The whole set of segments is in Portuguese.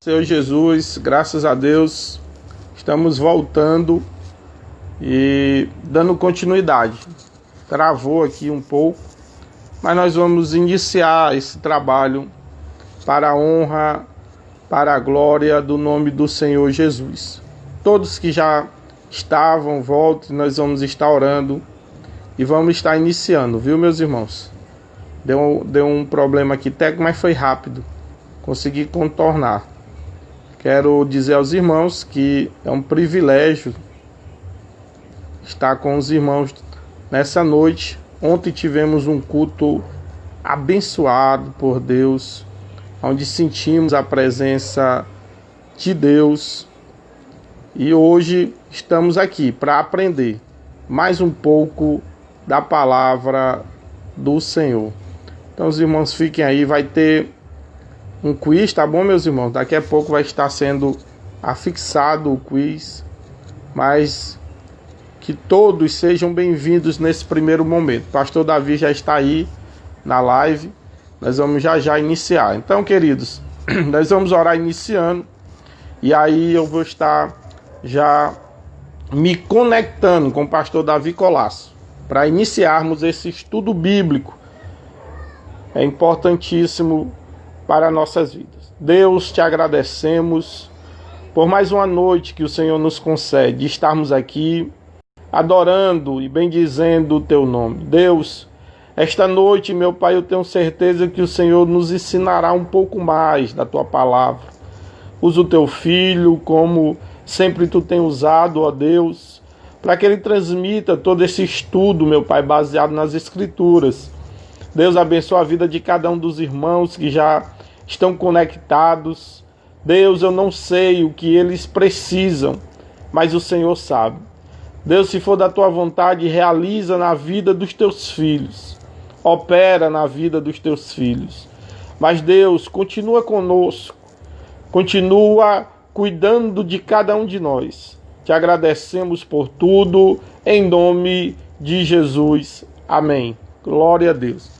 Senhor Jesus, graças a Deus, estamos voltando e dando continuidade. Travou aqui um pouco, mas nós vamos iniciar esse trabalho para a honra, para a glória do nome do Senhor Jesus. Todos que já estavam, voltem, nós vamos estar orando e vamos estar iniciando, viu, meus irmãos? Deu um problema aqui técnico, mas foi rápido. Consegui contornar. Quero dizer aos irmãos que é um privilégio estar com os irmãos nessa noite. Ontem tivemos um culto abençoado por Deus, onde sentimos a presença de Deus. E hoje estamos aqui para aprender mais um pouco da palavra do Senhor. Então os irmãos fiquem aí, vai ter um quiz, tá bom, meus irmãos? Daqui a pouco vai estar sendo afixado o quiz, mas que todos sejam bem-vindos nesse primeiro momento. O pastor Davi já está aí na live, nós vamos já iniciar. Então, queridos, nós vamos orar iniciando, e aí eu vou estar já me conectando com o pastor Davi Colasso, para iniciarmos esse estudo bíblico. É importantíssimo para nossas vidas. Deus, te agradecemos por mais uma noite que o Senhor nos concede, de estarmos aqui adorando e bendizendo o teu nome. Deus, esta noite, meu Pai, eu tenho certeza que o Senhor nos ensinará um pouco mais da tua palavra. Usa o teu filho como sempre tu tem usado, ó Deus, para que ele transmita todo esse estudo, meu Pai, baseado nas Escrituras. Deus, abençoa a vida de cada um dos irmãos que já estão conectados. Deus, eu não sei o que eles precisam, mas o Senhor sabe. Deus, se for da tua vontade, realiza na vida dos teus filhos. Opera na vida dos teus filhos. Mas Deus, continua conosco. Continua cuidando de cada um de nós. Te agradecemos por tudo, em nome de Jesus. Amém. Glória a Deus.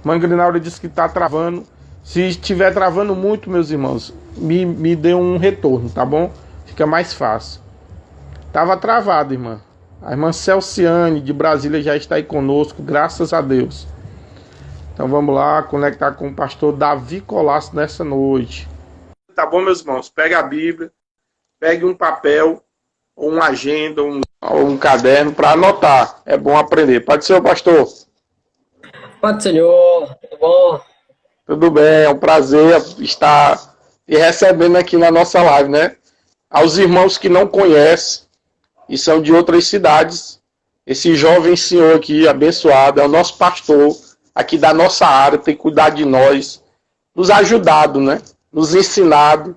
Mãe Grinaura disse que está travando. Se estiver travando muito, meus irmãos, me dê um retorno, tá bom? Fica mais fácil. Tava travado, irmã. A irmã Celciane, de Brasília, já está aí conosco, graças a Deus. Então vamos lá, conectar com o pastor Davi Colasso nessa noite. Tá bom, meus irmãos? Pega a Bíblia, pegue um papel, ou uma agenda, ou um caderno para anotar. É bom aprender. Pode ser, pastor? Pode, Senhor. Tudo bom? Tudo bem, é um prazer estar te recebendo aqui na nossa live, né? Aos irmãos que não conhecem e são de outras cidades, esse jovem senhor aqui, abençoado, é o nosso pastor aqui da nossa área, tem cuidado de nós, nos ajudado, né? Nos ensinado,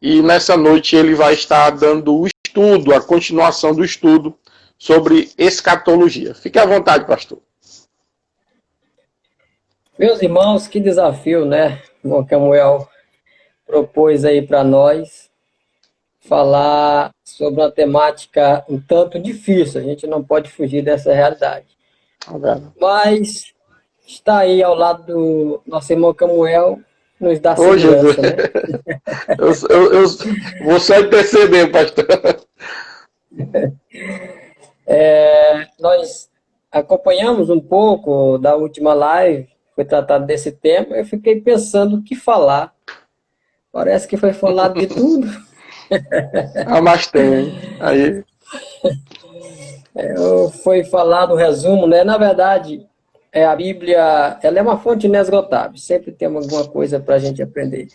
e nessa noite ele vai estar dando o estudo, a continuação do estudo sobre escatologia. Fique à vontade, pastor. Meus irmãos, que desafio, né? O Samuel propôs aí para nós falar sobre uma temática um tanto difícil. A gente não pode fugir dessa realidade. Mas está aí ao lado do nosso irmão Samuel, nos dá segurança, né? eu vou só interceder, pastor. Nós acompanhamos um pouco da última live, foi tratado desse tema, eu fiquei pensando o que falar. Parece que foi falado de tudo. Mas tem. Aí. Foi falado o resumo, né? Na verdade, a Bíblia, ela é uma fonte inesgotável. Sempre tem alguma coisa para a gente aprender.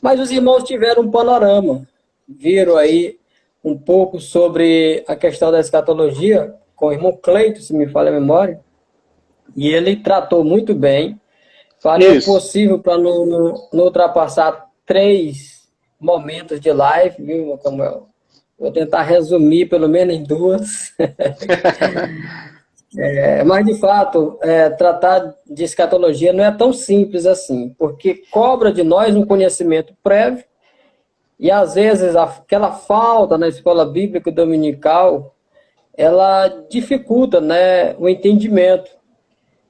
Mas os irmãos tiveram um panorama. Viram aí um pouco sobre a questão da escatologia com o irmão Cleito, se me falha a memória. E ele tratou muito bem. Faria o possível para não ultrapassar 3 momentos de live, viu, Samuel? Vou tentar resumir pelo menos em 2. Mas, de fato, tratar de escatologia não é tão simples assim, porque cobra de nós um conhecimento prévio e, às vezes, aquela falta na escola bíblica dominical, ela dificulta, né, o entendimento.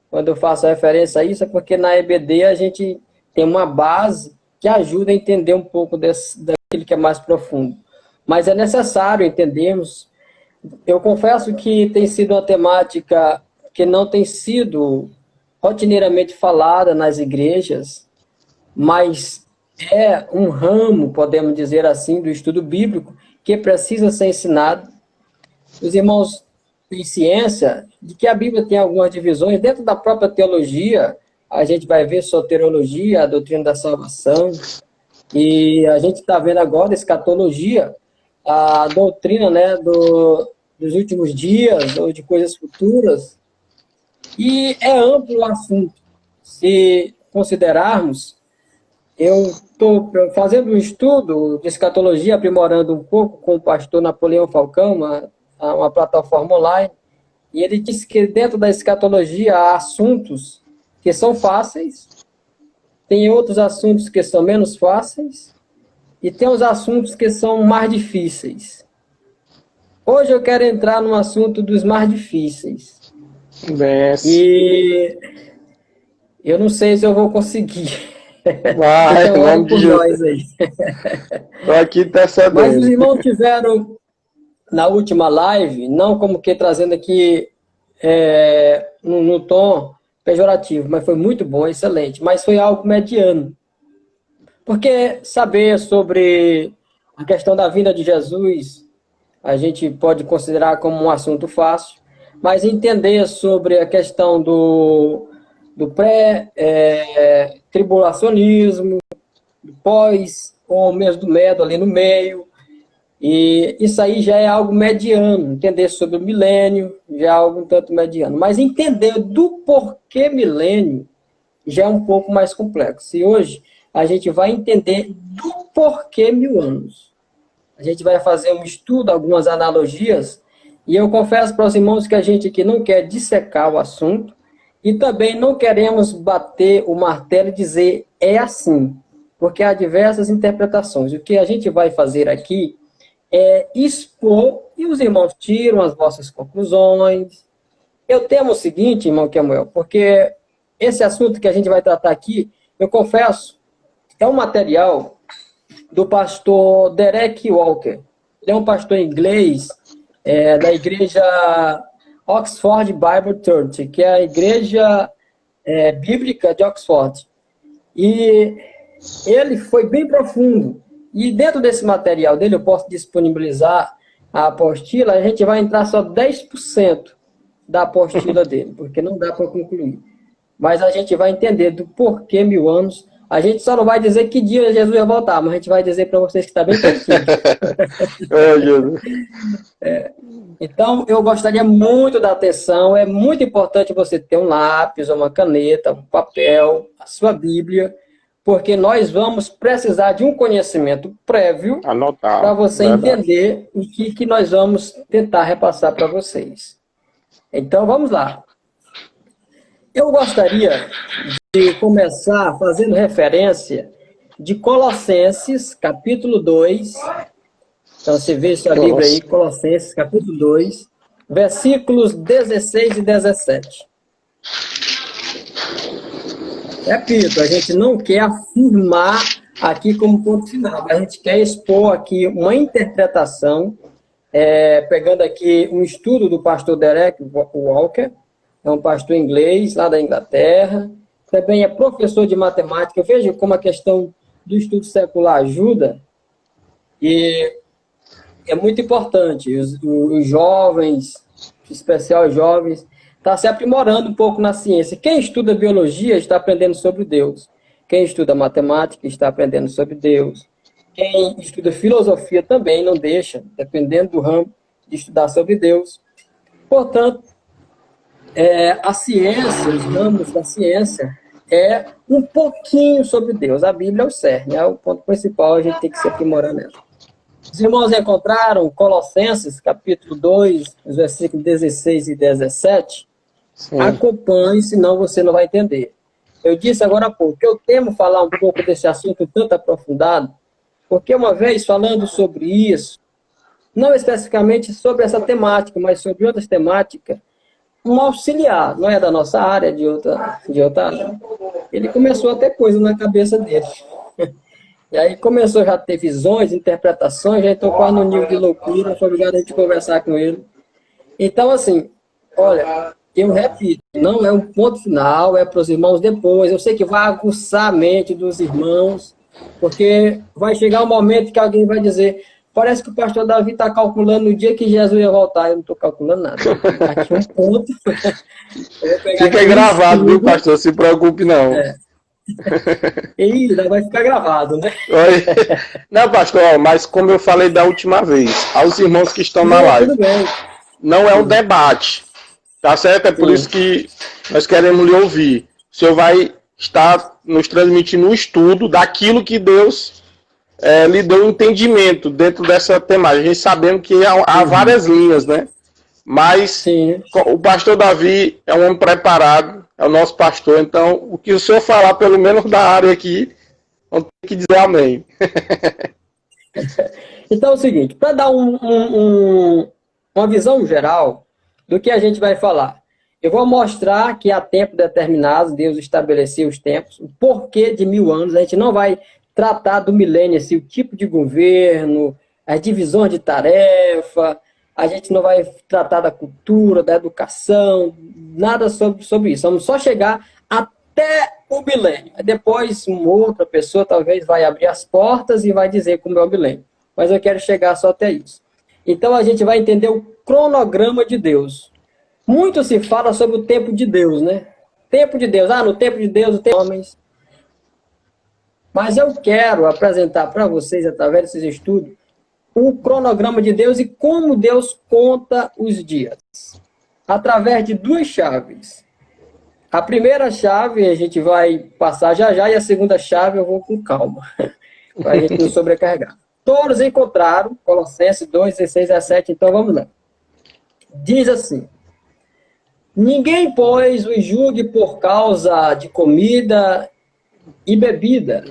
Quando eu faço referência a isso, é porque na EBD a gente tem uma base que ajuda a entender um pouco daquilo que é mais profundo. Mas é necessário entendermos. Eu confesso que tem sido uma temática que não tem sido rotineiramente falada nas igrejas, mas é um ramo, podemos dizer assim, do estudo bíblico que precisa ser ensinado. Os irmãos têm ciência de que a Bíblia tem algumas divisões dentro da própria teologia. A gente vai ver soteriologia, a doutrina da salvação, e a gente está vendo agora escatologia, a doutrina, né, dos últimos dias ou de coisas futuras. E é amplo o assunto. Se considerarmos, eu estou fazendo um estudo de escatologia, aprimorando um pouco com o pastor Napoleão Falcão, uma plataforma online, e ele disse que dentro da escatologia há assuntos que são fáceis, tem outros assuntos que são menos fáceis, e tem os assuntos que são mais difíceis. Hoje eu quero entrar no assunto dos mais difíceis. E eu não sei se eu vou conseguir. Vai, então, vamos por nós aí. Estou aqui intercedendo. Mas os irmãos tiveram, na última live, não como que trazendo aqui no tom pejorativo, mas foi muito bom, excelente. Mas foi algo mediano. Porque saber sobre a questão da vinda de Jesus, a gente pode considerar como um assunto fácil, mas entender sobre a questão do pré-tribulacionismo, do pós, ou mesmo do medo ali no meio, e isso aí já é algo mediano. Entender sobre o milênio já é algo um tanto mediano. Mas entender do porquê milênio já é um pouco mais complexo. E hoje a gente vai entender do porquê 1000 anos. A gente vai fazer um estudo, algumas analogias, e eu confesso para os irmãos que a gente aqui não quer dissecar o assunto, e também não queremos bater o martelo e dizer é assim, porque há diversas interpretações. O que a gente vai fazer aqui é expor, e os irmãos tiram as vossas conclusões. Eu temo o seguinte, irmão Kemuel, porque esse assunto que a gente vai tratar aqui, eu confesso, é um material do pastor Derek Walker. Ele é um pastor inglês da igreja Oxford Bible Church, que é a igreja bíblica de Oxford. E ele foi bem profundo. E dentro desse material dele, eu posso disponibilizar a apostila, a gente vai entrar só 10% da apostila dele, porque não dá para concluir. Mas a gente vai entender do porquê 1000 anos. A gente só não vai dizer que dia Jesus vai voltar, mas a gente vai dizer para vocês que está bem pertinho. Então, eu gostaria muito da atenção. É muito importante você ter um lápis, uma caneta, um papel, a sua Bíblia, porque nós vamos precisar de um conhecimento prévio para você entender o que nós vamos tentar repassar para vocês. Então, vamos lá. Eu gostaria de começar fazendo referência de Colossenses, capítulo 2. Então, você vê sua Bíblia aí, Colossenses, capítulo 2, versículos 16 e 17. Repito, a gente não quer afirmar aqui como ponto final, mas a gente quer expor aqui uma interpretação, pegando aqui um estudo do pastor Derek Walker, é um pastor inglês lá da Inglaterra, também é professor de matemática. Veja como a questão do estudo secular ajuda, e é muito importante. Os jovens, em especial os jovens, está se aprimorando um pouco na ciência. Quem estuda biologia está aprendendo sobre Deus. Quem estuda matemática está aprendendo sobre Deus. Quem estuda filosofia também não deixa, dependendo do ramo, de estudar sobre Deus. Portanto, a ciência, os ramos da ciência, é um pouquinho sobre Deus. A Bíblia é o cerne, é o ponto principal, a gente tem que se aprimorar nela. Os irmãos encontraram Colossenses, capítulo 2, os versículos 16 e 17? Sim. Acompanhe, senão você não vai entender. Eu disse agora há pouco que eu temo falar um pouco desse assunto tanto aprofundado, porque uma vez falando sobre isso, não especificamente sobre essa temática, mas sobre outras temáticas, um auxiliar, não é da nossa área, de outra área, ele começou a ter coisa na cabeça dele. E aí começou já a ter visões, interpretações, já entrou quase no nível de loucura, foi obrigado a gente conversar com ele. Então, assim, olha, eu repito, não é um ponto final, é para os irmãos depois. Eu sei que vai aguçar a mente dos irmãos, porque vai chegar um momento que alguém vai dizer, parece que o pastor Davi está calculando no dia que Jesus ia voltar. Eu não estou calculando nada. Aqui um ponto. Fica gravado, viu, pastor? Não se preocupe, não. É. E ainda vai ficar gravado, né? Não, pastor, mas como eu falei da última vez, aos irmãos que estão na live, tudo bem. Não é um debate, tá certo? É por isso que nós queremos lhe ouvir. O senhor vai estar nos transmitindo um estudo daquilo que Deus lhe deu um entendimento dentro dessa temática. A gente sabendo que há várias linhas, né? Mas o pastor Davi é um homem preparado, é o nosso pastor, então o que o senhor falar, pelo menos da área aqui, vamos ter que dizer amém. Então é o seguinte, para dar uma visão geral do que a gente vai falar, eu vou mostrar que há tempo determinado, Deus estabeleceu os tempos, o porquê de 1000 anos, a gente não vai tratar do milênio, assim, o tipo de governo, as divisões de tarefa, a gente não vai tratar da cultura, da educação, nada sobre isso. Vamos só chegar até o milênio. Depois, uma outra pessoa talvez vai abrir as portas e vai dizer como é o milênio. Mas eu quero chegar só até isso. Então, a gente vai entender o cronograma de Deus. Muito se fala sobre o tempo de Deus, né? Tempo de Deus. No tempo de Deus, o tempo de homens. Mas eu quero apresentar para vocês, através desses estudos, o cronograma de Deus e como Deus conta os dias. Através de 2 chaves. A primeira chave a gente vai passar já já e a segunda chave eu vou com calma, para a gente não sobrecarregar. Todos encontraram, Colossenses 2, 16 a 7, então vamos lá. Diz assim, ninguém, pois, os julgue por causa de comida e bebida,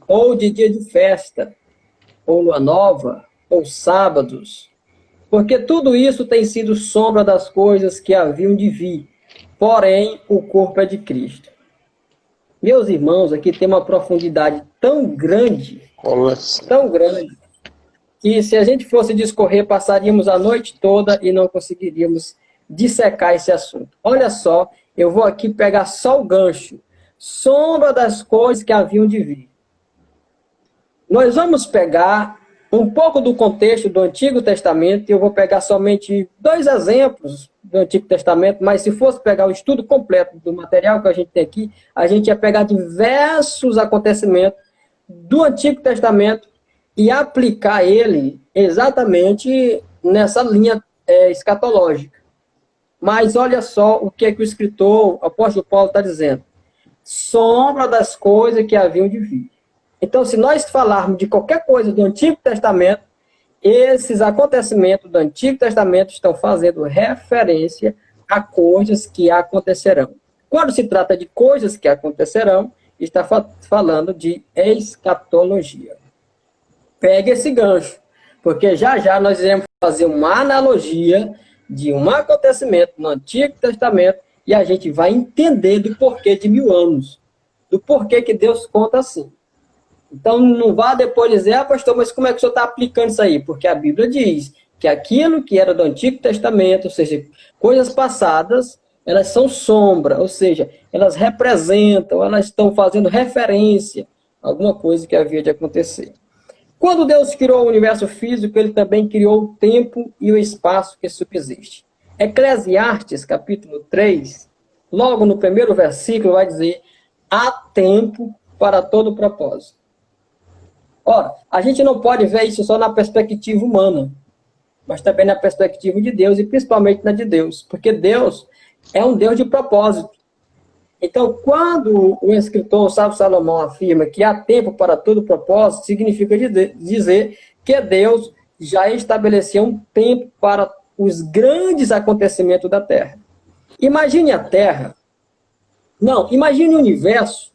ou de dia de festa, ou lua nova, ou sábados, porque tudo isso tem sido sombra das coisas que haviam de vir, porém o corpo é de Cristo. Meus irmãos, aqui tem uma profundidade tão grande, que se a gente fosse discorrer, passaríamos a noite toda e não conseguiríamos dissecar esse assunto. Olha só, eu vou aqui pegar só o gancho, sombra das coisas que haviam de vir. Nós vamos pegar um pouco do contexto do Antigo Testamento, e eu vou pegar somente 2 exemplos do Antigo Testamento, mas se fosse pegar o estudo completo do material que a gente tem aqui, a gente ia pegar diversos acontecimentos do Antigo Testamento e aplicar ele exatamente nessa linha escatológica. Mas olha só o que é que o escritor, o apóstolo Paulo, está dizendo. Sombra das coisas que haviam de vir. Então, se nós falarmos de qualquer coisa do Antigo Testamento, esses acontecimentos do Antigo Testamento estão fazendo referência a coisas que acontecerão. Quando se trata de coisas que acontecerão, está falando de escatologia. Pegue esse gancho, porque já já nós iremos fazer uma analogia de um acontecimento no Antigo Testamento e a gente vai entender do porquê de 1000 anos, do porquê que Deus conta assim. Então, não vá depois dizer, pastor, mas como é que o senhor está aplicando isso aí? Porque a Bíblia diz que aquilo que era do Antigo Testamento, ou seja, coisas passadas, elas são sombra, ou seja, elas representam, elas estão fazendo referência a alguma coisa que havia de acontecer. Quando Deus criou o universo físico, ele também criou o tempo e o espaço que subsiste. Eclesiastes, capítulo 3, logo no primeiro versículo, vai dizer, há tempo para todo propósito. Ora, a gente não pode ver isso só na perspectiva humana, mas também na perspectiva de Deus, e principalmente na de Deus, porque Deus é um Deus de propósito. Então, quando o escritor, o sábio Salomão, afirma que há tempo para todo propósito, significa dizer que Deus já estabeleceu um tempo para os grandes acontecimentos da Terra. Imagine a Terra, imagine o universo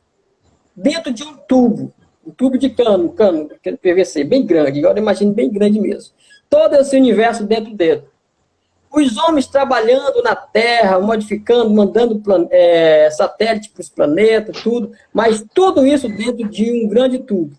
dentro de um tubo de cano, aquele PVC, bem grande, agora imagine bem grande mesmo. Todo esse universo dentro dele. Os homens trabalhando na Terra, modificando, mandando satélite para os planetas, tudo, mas tudo isso dentro de um grande tubo.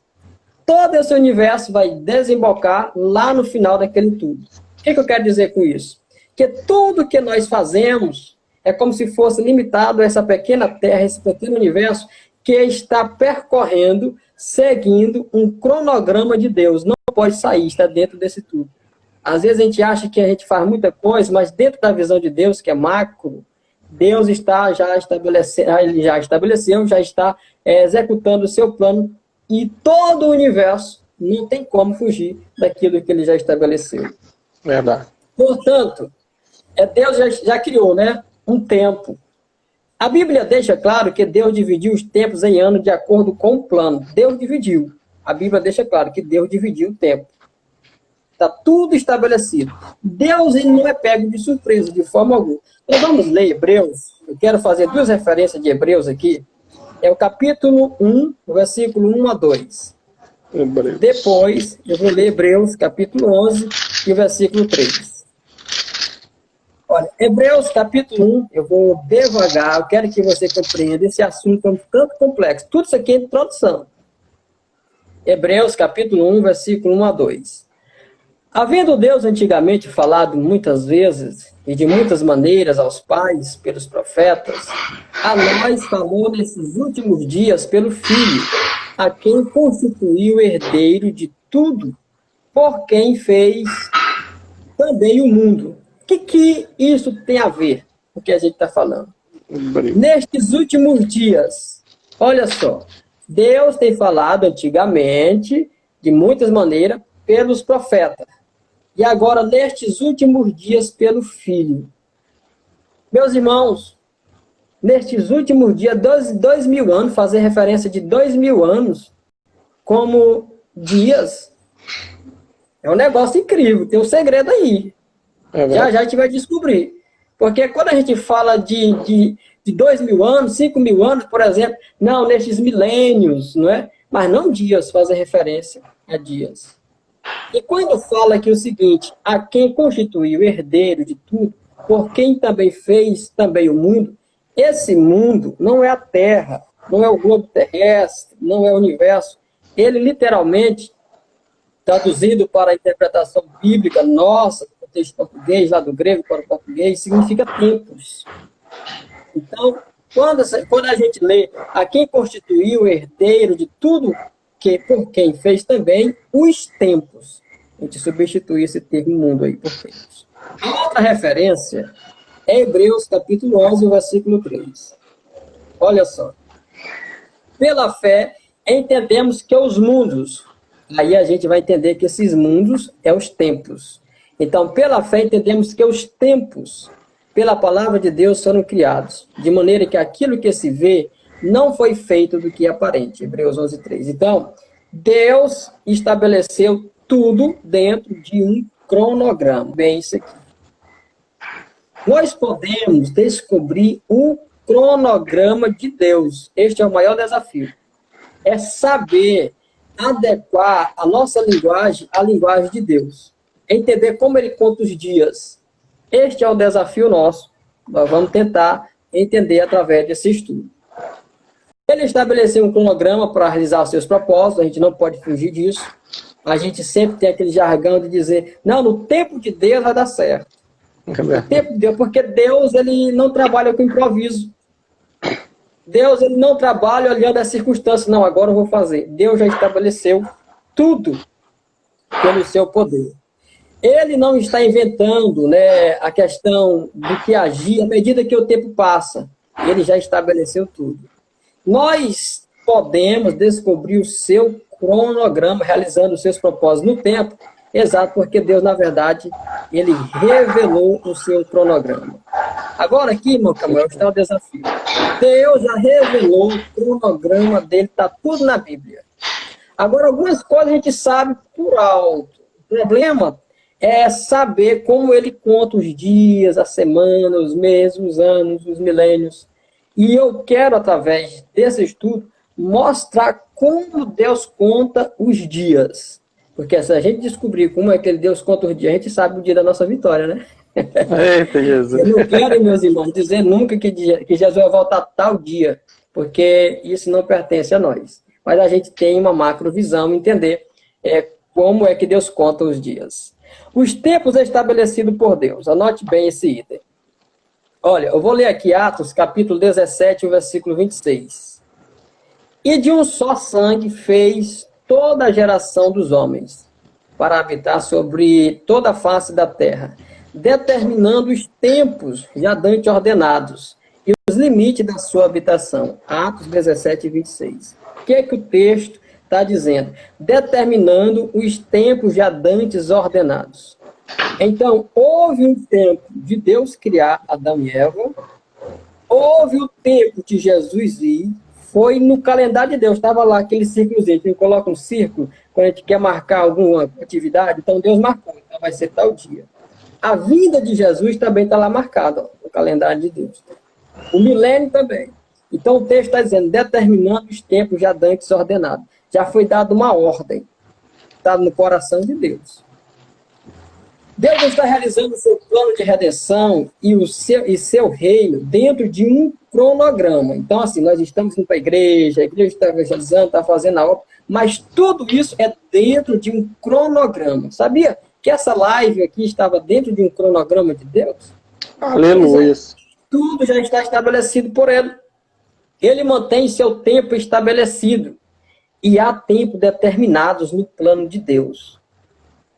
todo esse universo vai desembocar lá no final daquele tudo. O que eu quero dizer com isso? Que tudo que nós fazemos é como se fosse limitado a essa pequena Terra, esse pequeno universo, que está percorrendo, seguindo um cronograma de Deus. Não pode sair, está dentro desse tudo. Às vezes a gente acha que a gente faz muita coisa, mas dentro da visão de Deus, que é macro, Deus já estabeleceu, já está executando o seu plano, e todo o universo não tem como fugir daquilo que ele já estabeleceu. Verdade. Portanto, Deus já criou, né, um tempo. A Bíblia deixa claro que Deus dividiu os tempos em anos de acordo com o plano. Deus dividiu. A Bíblia deixa claro que Deus dividiu o tempo. Está tudo estabelecido. Deus ele não é pego de surpresa, de forma alguma. Nós vamos ler Hebreus. Eu quero fazer duas referências de Hebreus aqui. É o capítulo 1, versículo 1 a 2. Hebreus. Depois, eu vou ler Hebreus, capítulo 11, e o versículo 3. Olha, Hebreus, capítulo 1, eu vou devagar, eu quero que você compreenda esse assunto é um tanto complexo. Tudo isso aqui é introdução. Hebreus, capítulo 1, versículo 1 a 2. Havendo Deus antigamente falado muitas vezes e de muitas maneiras aos pais pelos profetas, a nós falou nesses últimos dias pelo Filho, a quem constituiu herdeiro de tudo, por quem fez também o mundo. O que isso tem a ver com o que a gente está falando? Nestes últimos dias, olha só, Deus tem falado antigamente, de muitas maneiras, pelos profetas. E agora, nestes últimos dias, pelo Filho. Meus irmãos, nestes últimos dias, 2000 anos, fazer referência de 2000 anos como dias, é um negócio incrível, tem um segredo aí. Já a gente vai descobrir. Porque quando a gente fala de 2000 anos, 5000 anos, por exemplo, não, nestes milênios, não é? Mas não dias, fazer referência a dias. E quando fala aqui o seguinte, a quem constituiu herdeiro de tudo, por quem também fez também o mundo, esse mundo não é a Terra, não é o globo terrestre, não é o universo. Ele literalmente, traduzido para a interpretação bíblica nossa, do contexto português, lá do grego para o português, significa tempos. Então, quando a gente lê a quem constituiu herdeiro de tudo, que por quem fez também os tempos. A gente substitui esse termo mundo aí por tempos. A outra referência é Hebreus capítulo 11, versículo 3. Olha só. Pela fé, entendemos que os mundos, aí a gente vai entender que esses mundos é os tempos. Então, pela fé, entendemos que os tempos, pela palavra de Deus, foram criados, de maneira que aquilo que se vê não foi feito do que é aparente. Hebreus 11, 3. Então, Deus estabeleceu tudo dentro de um cronograma. Bem, isso aqui. Nós podemos descobrir o cronograma de Deus. Este é o maior desafio. É saber adequar a nossa linguagem à linguagem de Deus. É entender como ele conta os dias. Este é o desafio nosso. Nós vamos tentar entender através desse estudo. Ele estabeleceu um cronograma para realizar os seus propósitos, a gente não pode fugir disso. A gente sempre tem aquele jargão de dizer, não, no tempo de Deus vai dar certo. No tempo de Deus, porque Deus ele não trabalha com improviso. Deus ele não trabalha olhando as circunstâncias, não, agora eu vou fazer. Deus já estabeleceu tudo pelo seu poder. Ele não está inventando, né, a questão do que agir à medida que o tempo passa. Ele já estabeleceu tudo. Nós podemos descobrir o seu cronograma, realizando os seus propósitos no tempo, exato, porque Deus, na verdade, ele revelou o seu cronograma. Agora aqui, irmão Camuel, está o desafio. Deus já revelou o cronograma dele, está tudo na Bíblia. Agora, algumas coisas a gente sabe por alto. O problema é saber como ele conta os dias, a semana, os meses, os anos, os milênios. E eu quero, através desse estudo, mostrar como Deus conta os dias. Porque se a gente descobrir como é que Deus conta os dias, a gente sabe o dia da nossa vitória, né? Eita, Jesus. Eu não quero, meus irmãos, dizer nunca que Jesus vai voltar tal dia, porque isso não pertence a nós. mas a gente tem uma macrovisão, entender como é que Deus conta os dias. Os tempos estabelecidos por Deus. Anote bem esse item. Olha, eu vou ler aqui Atos, capítulo 17, o versículo 26. E de um só sangue fez toda a geração dos homens, para habitar sobre toda a face da terra, determinando os tempos já dantes ordenados e os limites da sua habitação. Atos 17, 26. O que é que o texto está dizendo? Determinando os tempos já dantes ordenados. Então, houve um tempo de Deus criar Adão e Eva, houve o tempo de Jesus vir, foi no calendário de Deus, estava lá aquele círculozinho, a gente coloca um círculo quando a gente quer marcar alguma atividade, então Deus marcou, então vai ser tal dia. A vinda de Jesus também está lá marcada, no calendário de Deus. O milênio também. Então o texto está dizendo, determinando os tempos já dantes ordenados. Já foi dada uma ordem, está no coração de Deus. Deus está realizando o seu plano de redenção e seu reino dentro de um cronograma. Então, assim, nós estamos indo para a igreja está evangelizando, está fazendo a obra, mas tudo isso é dentro de um cronograma. Sabia que essa live aqui estava dentro de um cronograma de Deus? Aleluia. Tudo já está estabelecido por Ele. Ele mantém seu tempo estabelecido. E há tempos determinados no plano de Deus.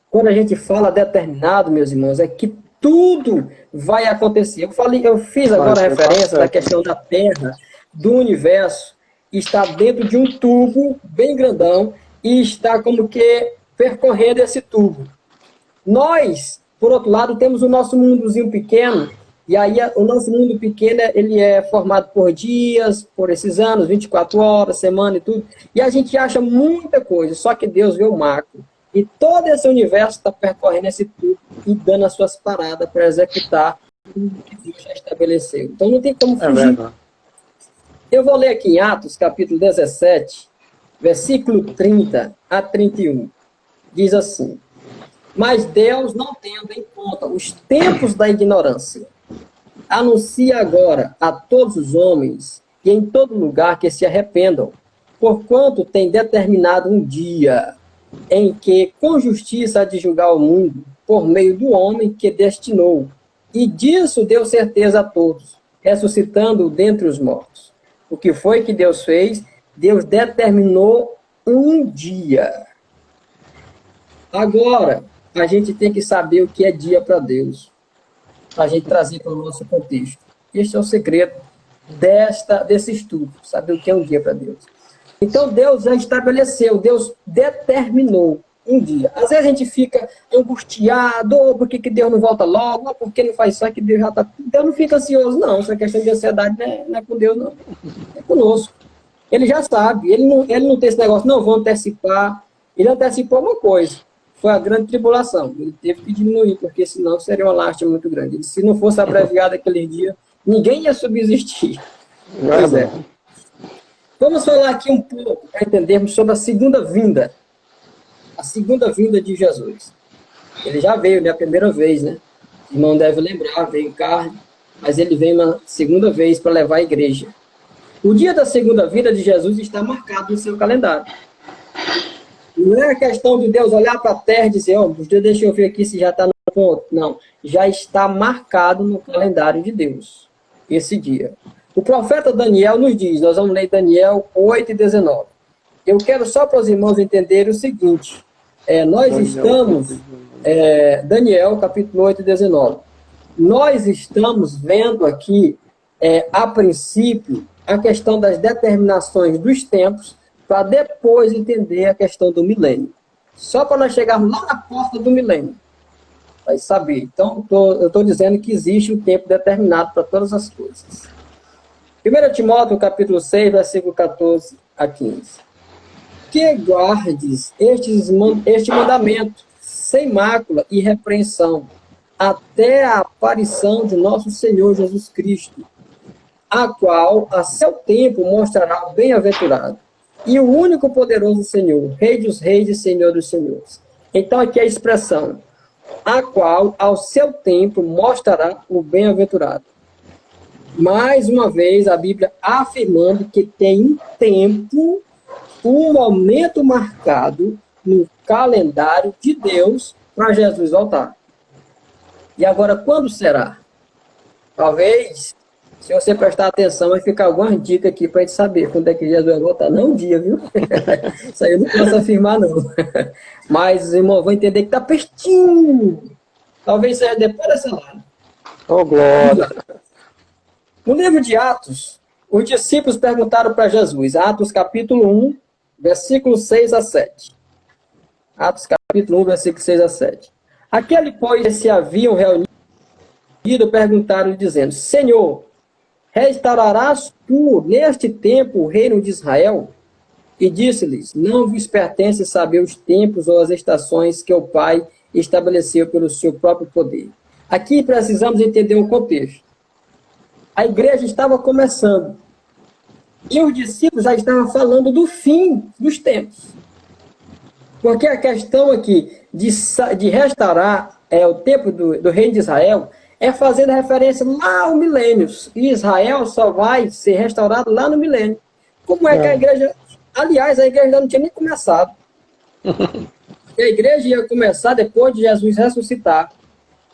Quando a gente fala determinado, meus irmãos, é que tudo vai acontecer. Eu fiz agora a referência da questão da Terra, do universo, está dentro de um tubo bem grandão e está como que percorrendo esse tubo. Nós, por outro lado, temos o nosso mundozinho pequeno, e aí o nosso mundo pequeno ele é formado por dias, por esses anos, 24 horas, semana e tudo, e a gente acha muita coisa, só que Deus vê o macro. E todo esse universo está percorrendo esse tubo e dando as suas paradas para executar o que Deus já estabeleceu. Então não tem como fugir. Eu vou ler aqui em Atos, capítulo 17, versículo 30 a 31. Diz assim: mas Deus, não tendo em conta os tempos da ignorância, anuncia agora a todos os homens e em todo lugar que se arrependam, porquanto tem determinado um dia em que, com justiça, há de julgar o mundo por meio do homem que destinou. E disso deu certeza a todos, ressuscitando-o dentre os mortos. O que foi que Deus fez? Deus determinou um dia. Agora, a gente tem que saber o que é dia para Deus, para a gente trazer para o nosso contexto. Este é o segredo desse estudo, saber o que é um dia para Deus. Então, Deus já estabeleceu, Deus determinou um dia. Às vezes a gente fica angustiado, por que Deus não volta logo, por que não faz isso, que Deus já está... Deus não fica ansioso, não. Essa questão de ansiedade não é com Deus, não. É conosco. Ele já sabe, ele não tem esse negócio, não, vou antecipar. Ele antecipou uma coisa, foi a grande tribulação. Ele teve que diminuir, porque senão seria uma lástima muito grande. Se não fosse abreviado aquele dia, ninguém ia subsistir. Pois é. Vamos falar aqui um pouco, para entendermos sobre a segunda vinda. A segunda vinda de Jesus. Ele já veio, a primeira vez, né? O irmão deve lembrar, veio em carne, mas ele veio uma segunda vez para levar a igreja. O dia da segunda vinda de Jesus está marcado no seu calendário. Não é a questão de Deus olhar para a terra e dizer, deixa eu ver aqui se já está no ponto. Não, já está marcado no calendário de Deus, esse dia. O profeta Daniel nos diz, nós vamos ler Daniel 8 e 19. Eu quero só para os irmãos entenderem o seguinte, nós estamos, Daniel capítulo 8 e 19, nós estamos vendo aqui, a princípio, a questão das determinações dos tempos, para depois entender a questão do milênio. Só para nós chegarmos lá na porta do milênio, vai saber. Então, eu estou dizendo que existe um tempo determinado para todas as coisas. 1 Timóteo, capítulo 6, versículo 14 a 15. Que guardes este mandamento, sem mácula e repreensão, até a aparição de nosso Senhor Jesus Cristo, a qual, a seu tempo, mostrará o bem-aventurado, e o único poderoso Senhor, Rei dos reis e Senhor dos senhores. Então, aqui é a expressão, a qual, ao seu tempo, mostrará o bem-aventurado. Mais uma vez, a Bíblia afirmando que tem um tempo um momento marcado no calendário de Deus para Jesus voltar. E agora, quando será? Talvez, se você prestar atenção, vai ficar alguma dica aqui para a gente saber quando é que Jesus vai voltar. Não um dia, viu? Isso aí eu não posso afirmar, não. Mas os irmãos vão entender que está pertinho. Talvez seja depois dessa live. Oh, glória. No livro de Atos, os discípulos perguntaram para Jesus, Atos capítulo 1, versículos 6 a 7. Atos capítulo 1, versículos 6 a 7. Aquele, pois, que se haviam reunido, perguntaram-lhe, dizendo, Senhor, restaurarás tu, neste tempo, o reino de Israel? E disse-lhes, não vos pertence saber os tempos ou as estações que o Pai estabeleceu pelo seu próprio poder. Aqui precisamos entender um contexto. A igreja estava começando. E os discípulos já estavam falando do fim dos tempos. Porque a questão aqui de restaurar o tempo do reino de Israel é fazendo referência lá ao milênio. E Israel só vai ser restaurado lá no milênio. Como é que a igreja... Aliás, a igreja ainda não tinha nem começado. A igreja ia começar depois de Jesus ressuscitar.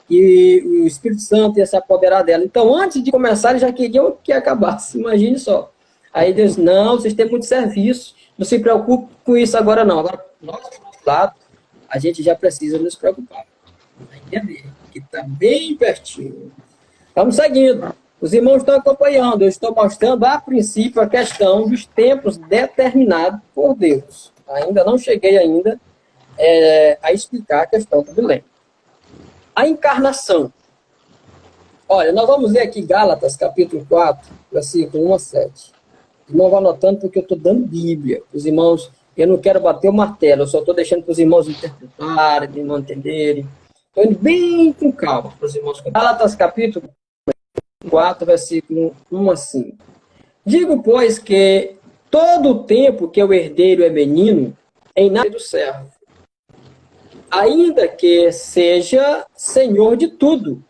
E o Espírito Santo ia se apoderar dela. Então, antes de começar, eles já queriam que acabasse. Imagine só. Aí Deus, não, vocês têm muito serviço. Não se preocupe com isso agora, não. Agora, nós, do outro lado, a gente já precisa nos preocupar. Vai entender que está bem pertinho. Vamos seguindo. Os irmãos estão acompanhando. Eu estou mostrando, a princípio, a questão dos tempos determinados por Deus. Ainda não cheguei a explicar a questão do milênio. A encarnação. Olha, nós vamos ler aqui Gálatas, capítulo 4, versículo 1 a 7. Não vá anotando porque eu estou dando Bíblia. Os irmãos, eu não quero bater o martelo, eu só estou deixando para os irmãos interpretarem, de não entenderem. Estou indo bem com calma para os irmãos. Gálatas, capítulo 4, versículo 1 a 5. Digo, pois, que todo o tempo que o herdeiro é menino, em nada do servo, ainda que seja senhor de tudo,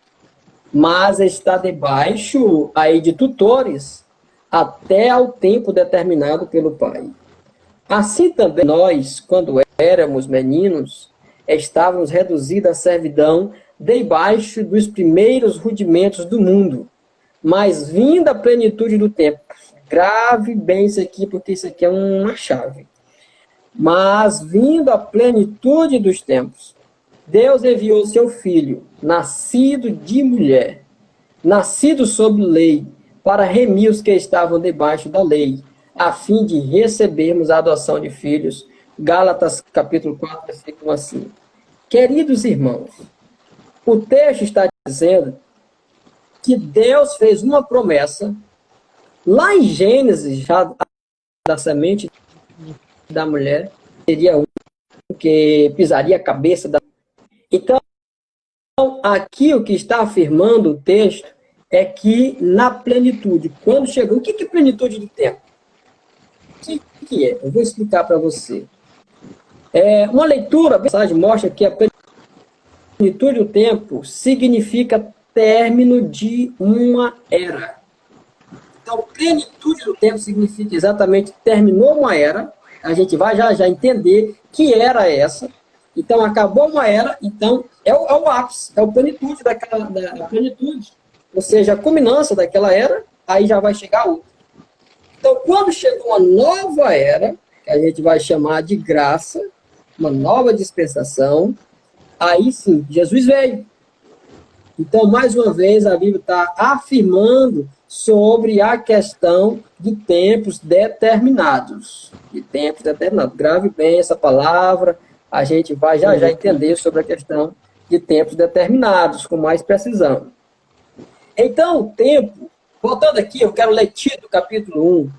mas está debaixo aí de tutores até ao tempo determinado pelo Pai. Assim também nós, quando éramos meninos, estávamos reduzidos à servidão debaixo dos primeiros rudimentos do mundo, mas vinda a plenitude do tempo. Grave bem isso aqui, porque isso aqui é uma chave. Mas, vindo a plenitude dos tempos, Deus enviou seu Filho, nascido de mulher, nascido sob lei, para remir os que estavam debaixo da lei, a fim de recebermos a adoção de filhos. Gálatas, capítulo 4, versículo 1 a 5. Queridos irmãos, o texto está dizendo que Deus fez uma promessa, lá em Gênesis, já da semente da mulher, seria o que pisaria a cabeça da... Então, aqui o que está afirmando o texto é que na plenitude, quando chegou... O que é plenitude do tempo? O que é? Eu vou explicar para você. Uma leitura, a mensagem mostra que a plenitude do tempo significa término de uma era. Então, plenitude do tempo significa exatamente terminou uma era. A gente vai já entender que era essa. Então, acabou uma era, então é o ápice, é a plenitude da plenitude. Ou seja, a culminância daquela era, aí já vai chegar outra. Então, quando chegou uma nova era, que a gente vai chamar de graça, uma nova dispensação, aí sim, Jesus veio. Então, mais uma vez, a Bíblia está afirmando sobre a questão de tempos determinados. De tempos determinados. Grave bem essa palavra, a gente vai já entender sobre a questão de tempos determinados, com mais precisão. Então, o tempo, voltando aqui, eu quero ler Tito, capítulo 1,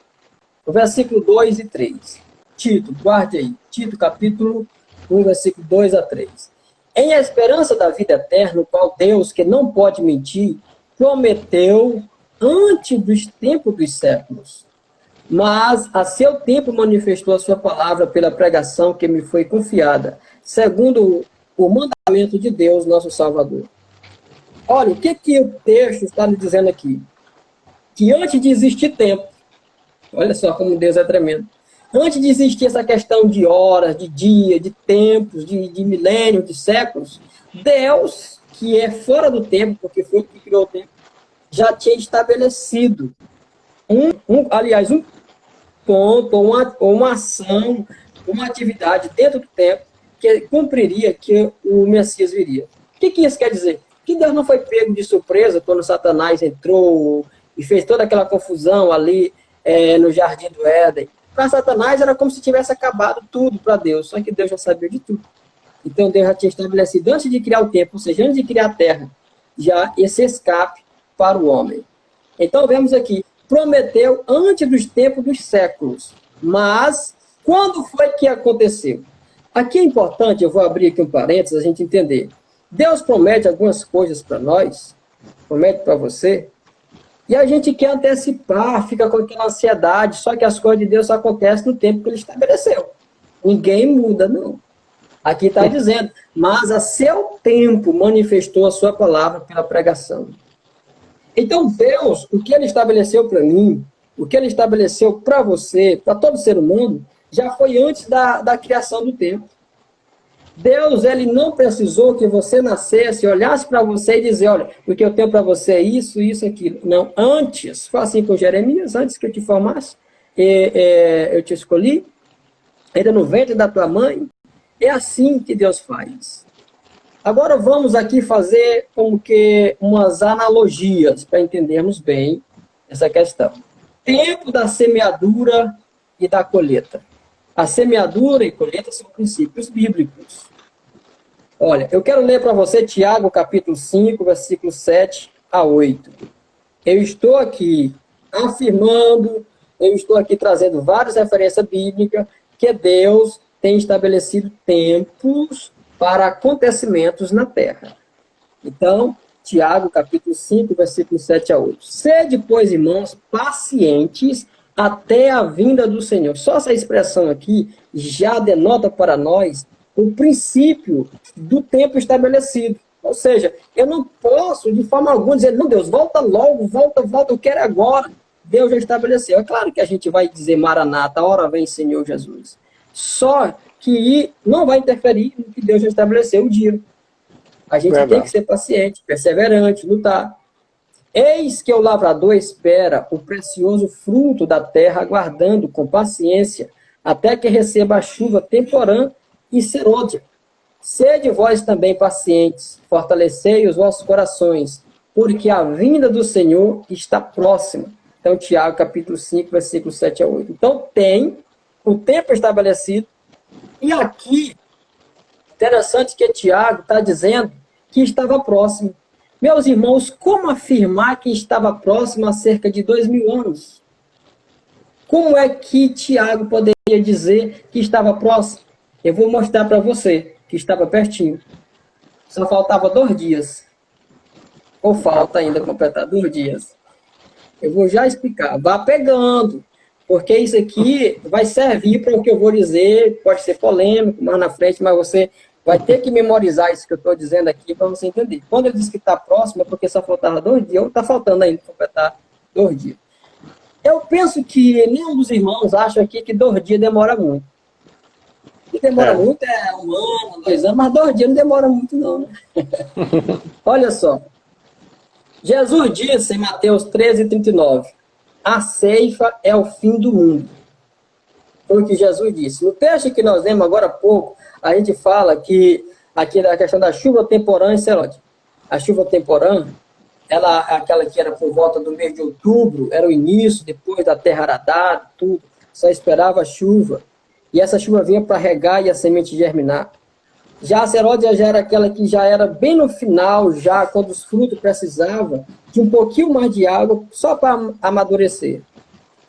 o versículo 2 e 3. Tito, guarde aí. Tito, capítulo 1, versículo 2 a 3. Em esperança da vida eterna, o qual Deus, que não pode mentir, prometeu antes dos tempos dos séculos. Mas a seu tempo manifestou a sua palavra pela pregação que me foi confiada, segundo o mandamento de Deus, nosso Salvador. Olha, o que o texto está nos dizendo aqui? Que antes de existir tempo, olha só como Deus é tremendo, Antes de existir essa questão de horas, de dia, de tempos, de milênios, de séculos, Deus, que é fora do tempo, porque foi o que criou o tempo, já tinha estabelecido aliás, um ponto, uma ação, uma atividade dentro do tempo que cumpriria que o Messias viria. O que isso quer dizer? Que Deus não foi pego de surpresa quando Satanás entrou e fez toda aquela confusão ali no Jardim do Éden. Para Satanás era como se tivesse acabado tudo para Deus, só que Deus já sabia de tudo. Então Deus já tinha estabelecido antes de criar o tempo, ou seja, antes de criar a terra, já esse escape para o homem. Então vemos aqui, prometeu antes dos tempos dos séculos. Mas, quando foi que aconteceu? Aqui é importante, eu vou abrir aqui um parênteses, a gente entender. Deus promete algumas coisas para nós, promete para você, e a gente quer antecipar, fica com aquela ansiedade, só que as coisas de Deus só acontecem no tempo que Ele estabeleceu. Ninguém muda, não. Aqui está dizendo, mas a seu tempo manifestou a sua palavra pela pregação. Então, Deus, o que Ele estabeleceu para mim, o que Ele estabeleceu para você, para todo ser humano, já foi antes da criação do tempo. Deus, Ele não precisou que você nascesse, olhasse para você e dizer, olha, o que eu tenho para você é isso, isso, aquilo. Não, antes, foi assim com Jeremias, antes que eu te formasse, eu te escolhi, ainda no ventre da tua mãe, é assim que Deus faz. Agora vamos aqui fazer como que umas analogias para entendermos bem essa questão. Tempo da semeadura e da colheita. A semeadura e colheita são princípios bíblicos. Olha, eu quero ler para você Tiago, capítulo 5, versículos 7 a 8. Eu estou aqui afirmando, eu estou aqui trazendo várias referências bíblicas que Deus tem estabelecido tempos para acontecimentos na terra. Então, Tiago, capítulo 5, versículos 7 a 8. Sede, pois, irmãos, pacientes até a vinda do Senhor. Só essa expressão aqui já denota para nós o princípio do tempo estabelecido. Ou seja, eu não posso, de forma alguma, dizer, não, Deus, volta logo, volta, eu quero agora. Deus já estabeleceu. É claro que a gente vai dizer, Maranata, a hora vem, Senhor Jesus. Só que não vai interferir no que Deus já estabeleceu o dia. A gente tem que ser paciente, perseverante, lutar. Eis que o lavrador espera o precioso fruto da terra, aguardando com paciência, até que receba a chuva temporã e serôdia. Sede vós também pacientes, fortalecei os vossos corações, porque a vinda do Senhor está próxima. Então, Tiago, capítulo 5, versículos 7 a 8. Então, tem o tempo estabelecido. E aqui, interessante que Tiago está dizendo que estava próximo. Meus irmãos, como afirmar que estava próximo há cerca de 2000 anos? Como é que Tiago poderia dizer que estava próximo? Eu vou mostrar para você que estava pertinho. Só faltava 2 dias. Ou falta ainda completar 2 dias. Eu vou já explicar. Vá pegando. Porque isso aqui vai servir para o que eu vou dizer, pode ser polêmico mais na frente, mas você vai ter que memorizar isso que eu estou dizendo aqui para você entender. Quando ele diz que está próximo, é porque só faltava 2 dias, ou está faltando ainda completar 2 dias. Eu penso que nenhum dos irmãos acha aqui que 2 dias demora muito. E demora muito, 1 ano, 2 anos, mas 2 dias não demora muito não, né? Olha só. Jesus disse em Mateus 13:39, a ceifa é o fim do mundo. Foi o que Jesus disse. No texto que nós lemos agora há pouco, a gente fala que aqui na questão da chuva temporã e serôdia. A chuva temporã, ela, aquela que era por volta do mês de outubro, era o início, depois da terra aradada, tudo, só esperava a chuva. E essa chuva vinha para regar e a semente germinar. Já a serôdia já era aquela que já era bem no final, já quando os frutos precisavam de um pouquinho mais de água, só para amadurecer.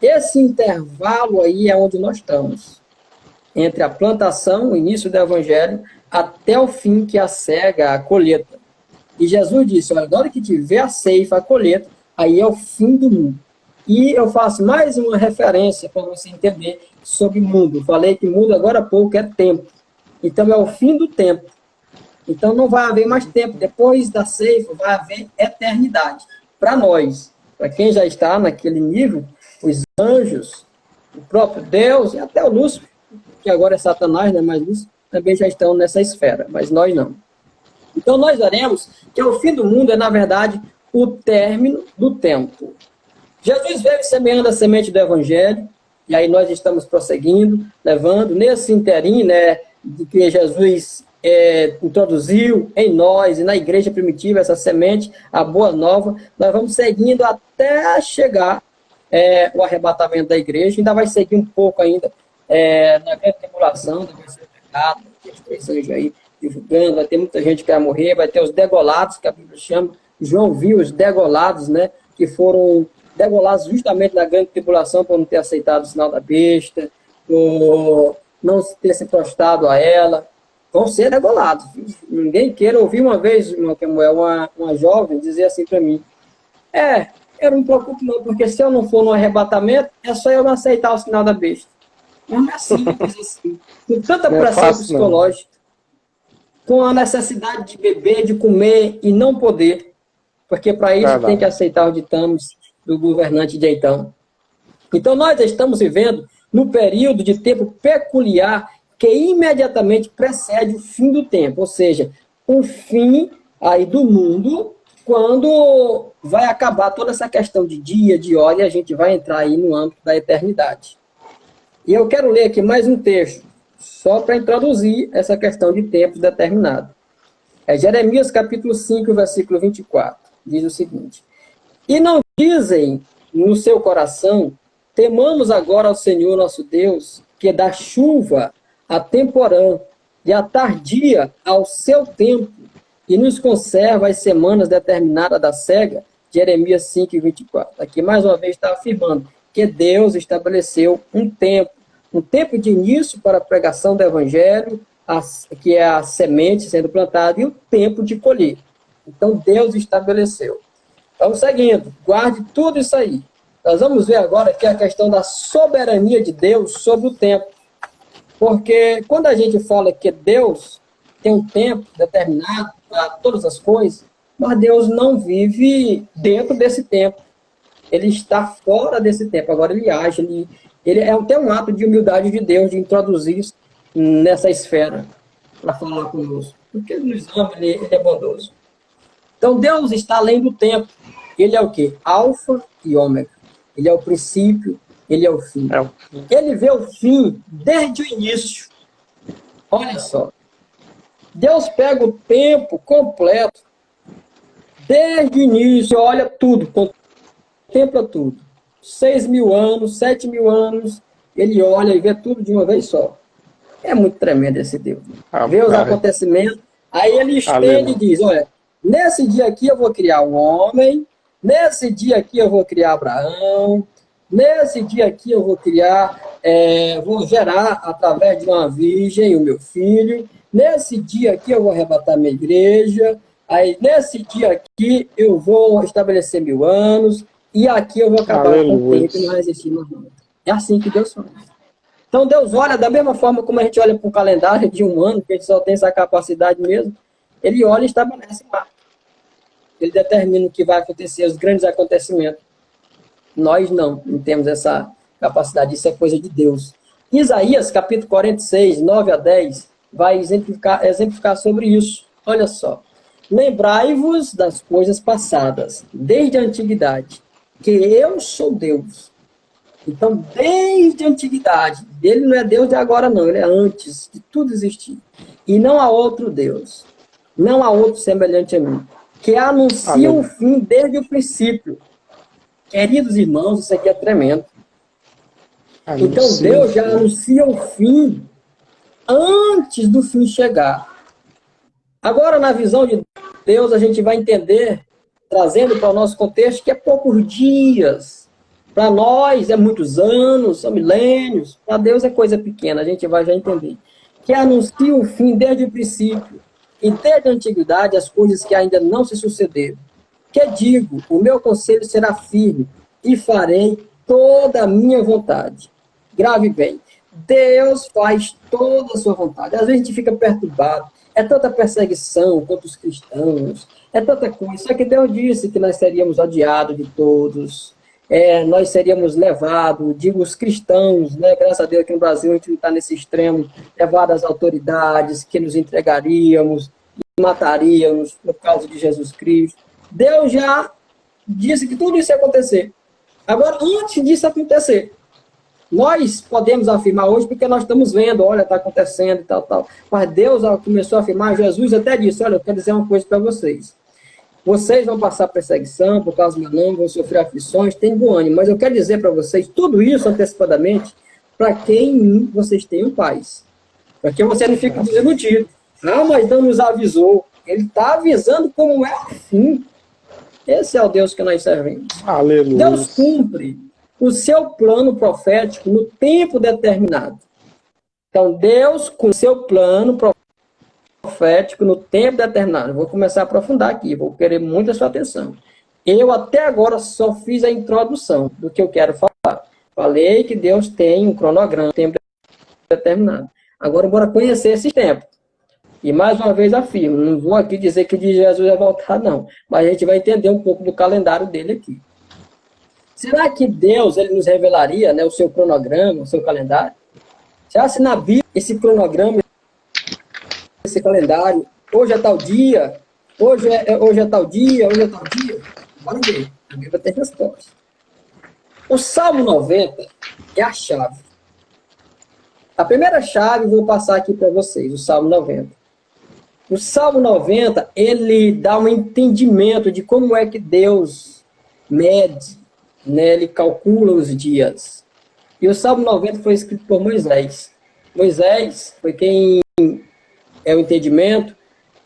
Esse intervalo aí é onde nós estamos. Entre a plantação, o início do evangelho, até o fim que a cega, a colheita. E Jesus disse, olha, na hora que tiver a ceifa, a colheita, aí é o fim do mundo. E eu faço mais uma referência para você entender sobre mundo. Falei que mundo agora há pouco é tempo. Então é o fim do tempo. Então não vai haver mais tempo. Depois da ceifa vai haver eternidade. Para nós, para quem já está naquele nível, os anjos, o próprio Deus e até o Lúcifer, que agora é Satanás, né? Mas Lúcifer também já estão nessa esfera, mas nós não. Então nós veremos que o fim do mundo é, na verdade, o término do tempo. Jesus veio semeando a semente do Evangelho, e aí nós estamos prosseguindo, levando nesse interim, né, de que Jesus introduziu em nós e na igreja primitiva essa semente, a boa nova, nós vamos seguindo até chegar o arrebatamento da igreja, ainda vai seguir um pouco ainda na grande tribulação, vai ser pecado, vai ter os 3 anjos aí divulgando, vai ter muita gente que vai morrer, vai ter os degolados, que a Bíblia chama. João viu os degolados, né, que foram degolados justamente na grande tribulação por não ter aceitado o sinal da besta, por não ter se prostrado a ela, vão ser degolados. Ninguém queira ouvir uma vez uma jovem dizer assim para mim, eu não me preocupo não, porque se eu não for no arrebatamento, é só eu não aceitar o sinal da besta. Não é simples assim. Com tanta pressão psicológica, com a necessidade de beber, de comer e não poder, porque para isso tem que aceitar os ditames do governante de então. Então nós estamos vivendo no período de tempo peculiar que imediatamente precede o fim do tempo, ou seja, o fim aí do mundo, quando vai acabar toda essa questão de dia, de hora, e a gente vai entrar aí no âmbito da eternidade. E eu quero ler aqui mais um texto, só para introduzir essa questão de tempo determinado. É Jeremias capítulo 5, versículo 24. Diz o seguinte: E não dizem no seu coração, temamos agora ao Senhor nosso Deus, que dá chuva a temporã e a tardia ao seu tempo, e nos conserva as semanas determinadas da cega. Jeremias 5, 24. Aqui mais uma vez está afirmando que Deus estabeleceu um tempo de início para a pregação do Evangelho, que é a semente sendo plantada, e o tempo de colher. Então Deus estabeleceu. Vamos seguindo, guarde tudo isso aí. Nós vamos ver agora aqui a questão da soberania de Deus sobre o tempo. Porque quando a gente fala que Deus tem um tempo determinado para todas as coisas, mas Deus não vive dentro desse tempo. Ele está fora desse tempo. Agora ele age, ele é até um ato de humildade de Deus de introduzir isso nessa esfera para falar conosco. Porque ele nos ama, ele é bondoso. Então Deus está além do tempo. Ele é o quê? Alfa e ômega. Ele é o princípio, ele é o fim. Ele vê o fim desde o início. Olha só. Deus pega o tempo completo, desde o início, olha tudo, contempla tudo. 6.000 anos, 7.000 anos, ele olha e vê tudo de uma vez só. É muito tremendo esse Deus. Vê os acontecimentos, aí ele estende e diz, olha, nesse dia aqui eu vou criar um homem, nesse dia aqui eu vou criar Abraão, nesse dia aqui eu vou criar, vou gerar através de uma virgem o meu filho, nesse dia aqui eu vou arrebatar minha igreja, aí nesse dia aqui eu vou estabelecer 1.000 anos, e aqui eu vou acabar com o tempo e não vai existir mais nada. É assim que Deus faz. Então Deus olha da mesma forma como a gente olha para o calendário de um ano, que a gente só tem essa capacidade mesmo, ele olha e estabelece lá. Ele determina o que vai acontecer, os grandes acontecimentos. Nós não temos essa capacidade, isso é coisa de Deus. Isaías, capítulo 46, 9 a 10, vai exemplificar sobre isso. Olha só. Lembrai-vos das coisas passadas, desde a antiguidade, que eu sou Deus. Então, desde a antiguidade, ele não é Deus de agora não, ele é antes de tudo existir. E não há outro Deus, não há outro semelhante a mim, que anuncia o fim desde o princípio. Queridos irmãos, isso aqui é tremendo. Então Deus já anuncia o fim antes do fim chegar. Agora, na visão de Deus, a gente vai entender, trazendo para o nosso contexto, que é poucos dias. Para nós é muitos anos, são milênios. Para Deus é coisa pequena, a gente vai já entender. Que anuncia o fim desde o princípio. E desde a antiguidade as coisas que ainda não se sucederam. Que digo, o meu conselho será firme e farei toda a minha vontade. Grave bem, Deus faz toda a sua vontade. Às vezes a gente fica perturbado, é tanta perseguição contra os cristãos, é tanta coisa. Só que Deus disse que nós seríamos odiados de todos, nós seríamos levados, digo os cristãos, né, graças a Deus aqui no Brasil a gente não está nesse extremo, levados às autoridades, que nos entregaríamos, mataríamos por causa de Jesus Cristo. Deus já disse que tudo isso ia acontecer. Agora, antes disso acontecer, nós podemos afirmar hoje porque nós estamos vendo, olha, está acontecendo e tal, tal. Mas Deus começou a afirmar, Jesus até disse, olha, eu quero dizer uma coisa para vocês. Vocês vão passar perseguição por causa do meu nome, vão sofrer aflições, tem bom ânimo. Mas eu quero dizer para vocês tudo isso antecipadamente para que em mim vocês tenham paz. Para que você não fique desiludido. Ah, mas não nos avisou. Ele está avisando como é o fim. Esse é o Deus que nós servimos. Aleluia. Deus cumpre o seu plano profético no tempo determinado. Então, Deus, com o seu plano profético no tempo determinado. Vou começar a aprofundar aqui, vou querer muita sua atenção. Eu, até agora, só fiz a introdução do que eu quero falar. Falei que Deus tem um cronograma, um tempo determinado. Agora, bora conhecer esse tempo. E, mais uma vez, afirmo, não vou aqui dizer que de Jesus vai voltar, não. Mas a gente vai entender um pouco do calendário dele aqui. Será que Deus ele nos revelaria, né, o seu cronograma, o seu calendário? Será que na Bíblia esse cronograma, esse calendário, hoje é tal dia, hoje é tal dia, hoje é tal dia? Bora ver, a Bíblia tem resposta. O Salmo 90 é a chave. A primeira chave vou passar aqui para vocês, o Salmo 90. O Salmo 90, ele dá um entendimento de como é que Deus mede, né, ele calcula os dias. E o Salmo 90 foi escrito por Moisés. Moisés foi quem é o entendimento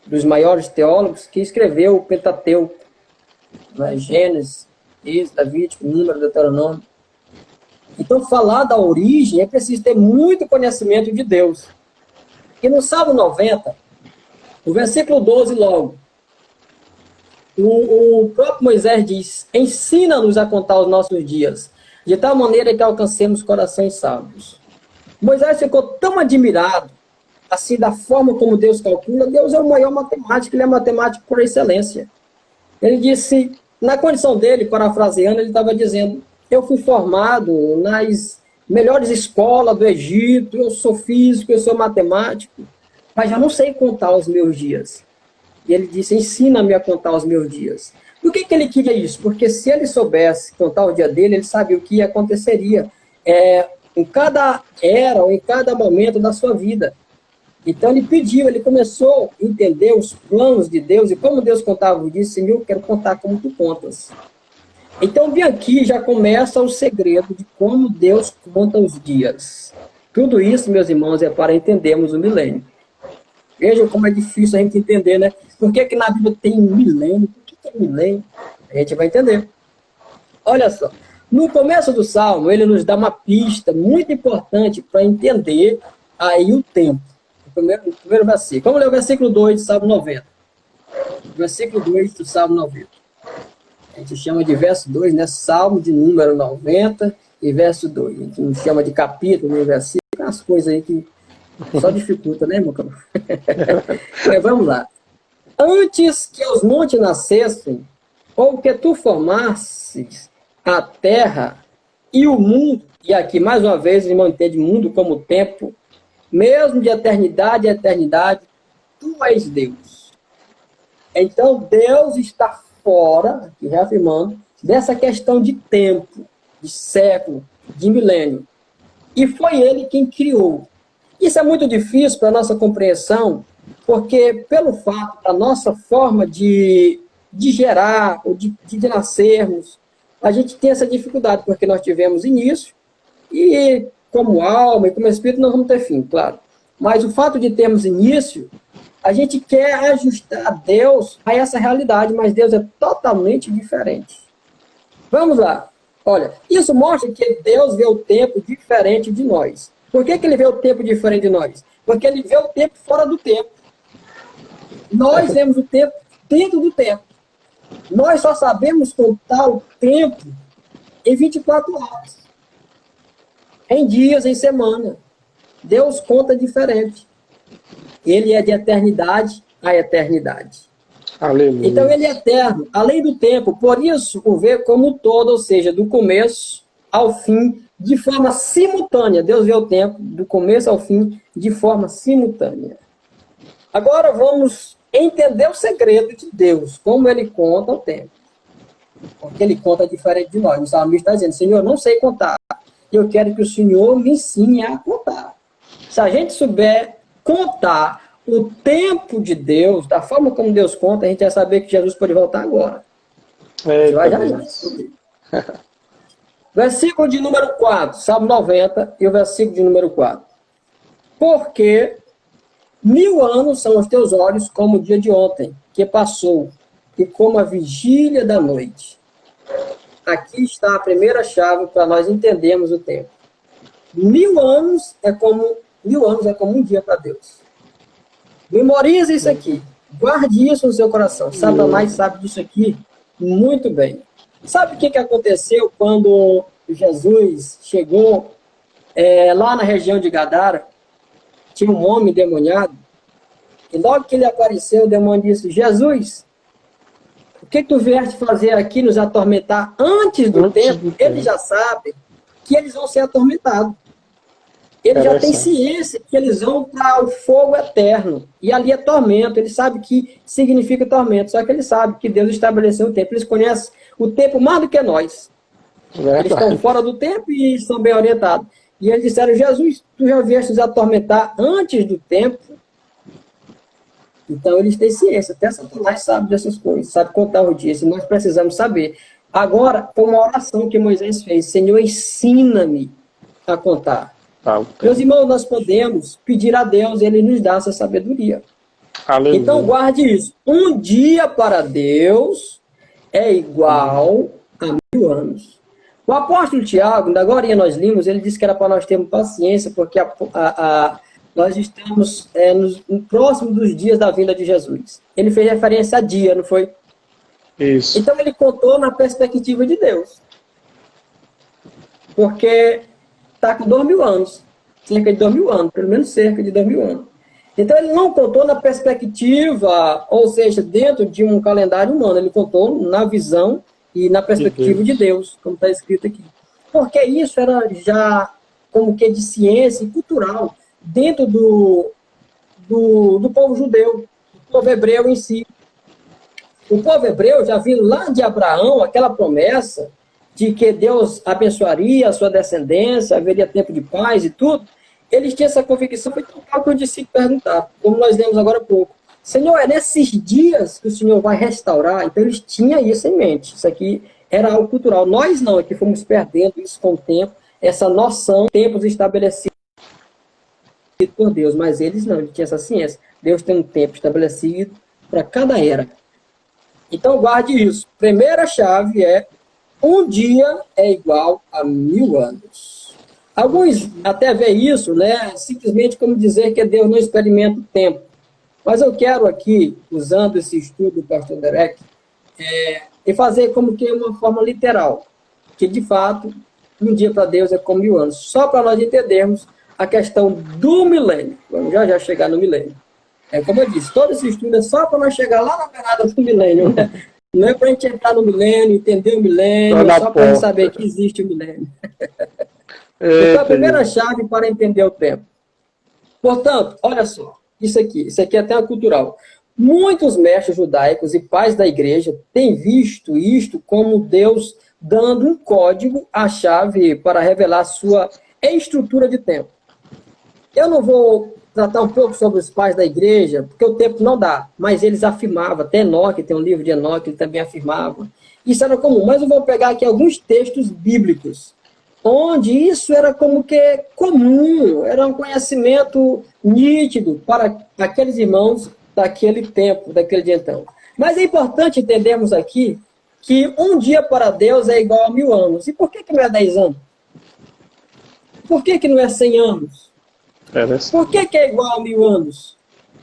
dos maiores teólogos que escreveu o Pentateuco, né, Gênesis, Êxodo, Levítico, Número, Deuteronômio. Então, falar da origem é preciso ter muito conhecimento de Deus. E no Salmo 90, no versículo 12 logo, o próprio Moisés diz, ensina-nos a contar os nossos dias, de tal maneira que alcancemos corações sábios. Moisés ficou tão admirado, assim, da forma como Deus calcula. Deus é o maior matemático, ele é matemático por excelência. Ele disse, na condição dele, parafraseando, ele estava dizendo, eu fui formado nas melhores escolas do Egito, eu sou físico, eu sou matemático, mas eu não sei contar os meus dias. E ele disse, ensina-me a contar os meus dias. Por que ele queria isso? Porque se ele soubesse contar o dia dele, ele sabia o que aconteceria em cada era ou em cada momento da sua vida. Então ele pediu, ele começou a entender os planos de Deus e como Deus contava o dia. Senhor, eu quero contar como tu contas. Então, bem aqui já começa o segredo de como Deus conta os dias. Tudo isso, meus irmãos, é para entendermos o milênio. Vejam como é difícil a gente entender, né? Por que na Bíblia tem milênio? Por que é milênio? A gente vai entender. Olha só, no começo do Salmo, ele nos dá uma pista muito importante para entender aí o tempo. O primeiro versículo. Vamos ler o versículo 2 do Salmo 90. Versículo 2 do Salmo 90. A gente chama de verso 2, né? Salmo de número 90 e verso 2. A gente não chama de capítulo, nem versículo, as coisas aí que só dificulta, né, irmão? Mas vamos lá. Antes que os montes nascessem, ou que tu formasses a terra e o mundo, e aqui mais uma vez ele mantém mundo como tempo, mesmo de eternidade a eternidade, tu és Deus. Então Deus está fora, aqui reafirmando, dessa questão de tempo, de século, de milênio. E foi ele quem criou. Isso é muito difícil para a nossa compreensão, porque pelo fato da nossa forma de gerar, ou de nascermos, a gente tem essa dificuldade, porque nós tivemos início, e como alma e como espírito nós vamos ter fim, claro. Mas o fato de termos início, a gente quer ajustar Deus a essa realidade, mas Deus é totalmente diferente. Vamos lá. Olha, isso mostra que Deus vê o tempo diferente de nós. Por que ele vê o tempo diferente de nós? Porque ele vê o tempo fora do tempo. Nós vemos o tempo dentro do tempo. Nós só sabemos contar o tempo em 24 horas. Em dias, em semana. Deus conta diferente. Ele é de eternidade a eternidade. Aleluia. Então ele é eterno, além do tempo. Por isso, o vê como um todo, ou seja, do começo ao fim, de forma simultânea. Deus vê o tempo do começo ao fim, de forma simultânea. Agora vamos entender o segredo de Deus, como ele conta o tempo. Porque ele conta diferente de nós. O salmista está dizendo, Senhor, não sei contar. Eu quero que o Senhor me ensine a contar. Se a gente souber contar o tempo de Deus, da forma como Deus conta, a gente vai saber que Jesus pode voltar agora. Vai já. Versículo de número 4, Salmo 90, e o versículo de número 4. Porque 1000 anos são os teus olhos como o dia de ontem, que passou, e como a vigília da noite. Aqui está a primeira chave para nós entendermos o tempo. 1000 anos é como um dia para Deus. Memorize isso aqui. Guarde isso no seu coração. Satanás sabe disso aqui muito bem. Sabe o que aconteceu quando Jesus chegou lá na região de Gadara? Tinha um homem endemoniado. E logo que ele apareceu, o demônio disse, Jesus, o que tu vieste fazer aqui, nos atormentar antes do tempo? Eles já sabem que eles vão ser atormentados. Eles já têm ciência que eles vão para o fogo eterno. E ali é tormento. Eles sabem que significa tormento. Só que eles sabem que Deus estabeleceu o tempo. Eles conhecem o tempo mais do que nós. Eles estão fora do tempo e estão bem orientados. E eles disseram, Jesus, tu já vieste nos atormentar antes do tempo? Então eles têm ciência. Até Satanás sabe dessas coisas. Sabe contar os dias. E nós precisamos saber. Agora, foi uma oração que Moisés fez. Senhor, ensina-me a contar. Meus irmãos, nós podemos pedir a Deus, Ele nos dá essa sabedoria. Aleluia. Então, guarde isso. Um dia para Deus é igual a 1000 anos. O apóstolo Tiago, agora nós limos, ele disse que era para nós termos paciência, porque nós estamos próximo dos dias da vinda de Jesus. Ele fez referência a dia, não foi? Isso. Então, ele contou na perspectiva de Deus. Porque está com 2000 anos, cerca de 2000 anos, pelo menos cerca de 2000 anos. Então ele não contou na perspectiva, ou seja, dentro de um calendário humano, ele contou na visão e na perspectiva de Deus, como está escrito aqui. Porque isso era já como que de ciência e cultural dentro do povo judeu, do povo hebreu em si. O povo hebreu já viu lá de Abraão aquela promessa de que Deus abençoaria a sua descendência, haveria tempo de paz e tudo. Eles tinham essa convicção, foi tal que eu disse perguntar, como nós lemos agora há pouco. Senhor, é nesses dias que o Senhor vai restaurar? Então eles tinham isso em mente. Isso aqui era algo cultural. Nós não, é que fomos perdendo isso com o tempo, essa noção, tempos estabelecidos por Deus, mas eles não, eles tinham essa ciência. Deus tem um tempo estabelecido para cada era. Então guarde isso. Primeira chave é um dia é igual a 1000 anos. Alguns até veem isso, né, simplesmente como dizer que Deus não experimenta o tempo. Mas eu quero aqui, usando esse estudo do pastor Derek, e fazer como que uma forma literal, que de fato, um dia para Deus é como 1000 anos. Só para nós entendermos a questão do milênio. Vamos já chegar no milênio. Como eu disse, todo esse estudo é só para nós chegar lá na beirada do milênio, né? Não é para a gente entrar no milênio, entender o milênio, é só para a gente saber que existe o milênio. Então, a primeira chave para entender o tempo. Portanto, olha só, isso aqui é até cultural. Muitos mestres judaicos e pais da igreja têm visto isto como Deus dando um código, a chave para revelar a sua estrutura de tempo. Eu não vou tratar um pouco sobre os pais da igreja, porque o tempo não dá, mas eles afirmavam, até Enoque, tem um livro de Enoque, ele também afirmava. Isso era comum, mas eu vou pegar aqui alguns textos bíblicos, onde isso era como que comum, era um conhecimento nítido para aqueles irmãos daquele tempo, daquele dia então. Mas é importante entendermos aqui que um dia para Deus é igual a 1000 anos. E por que não é 10 anos? Por que não é 100 anos? Por que é igual a 1000 anos?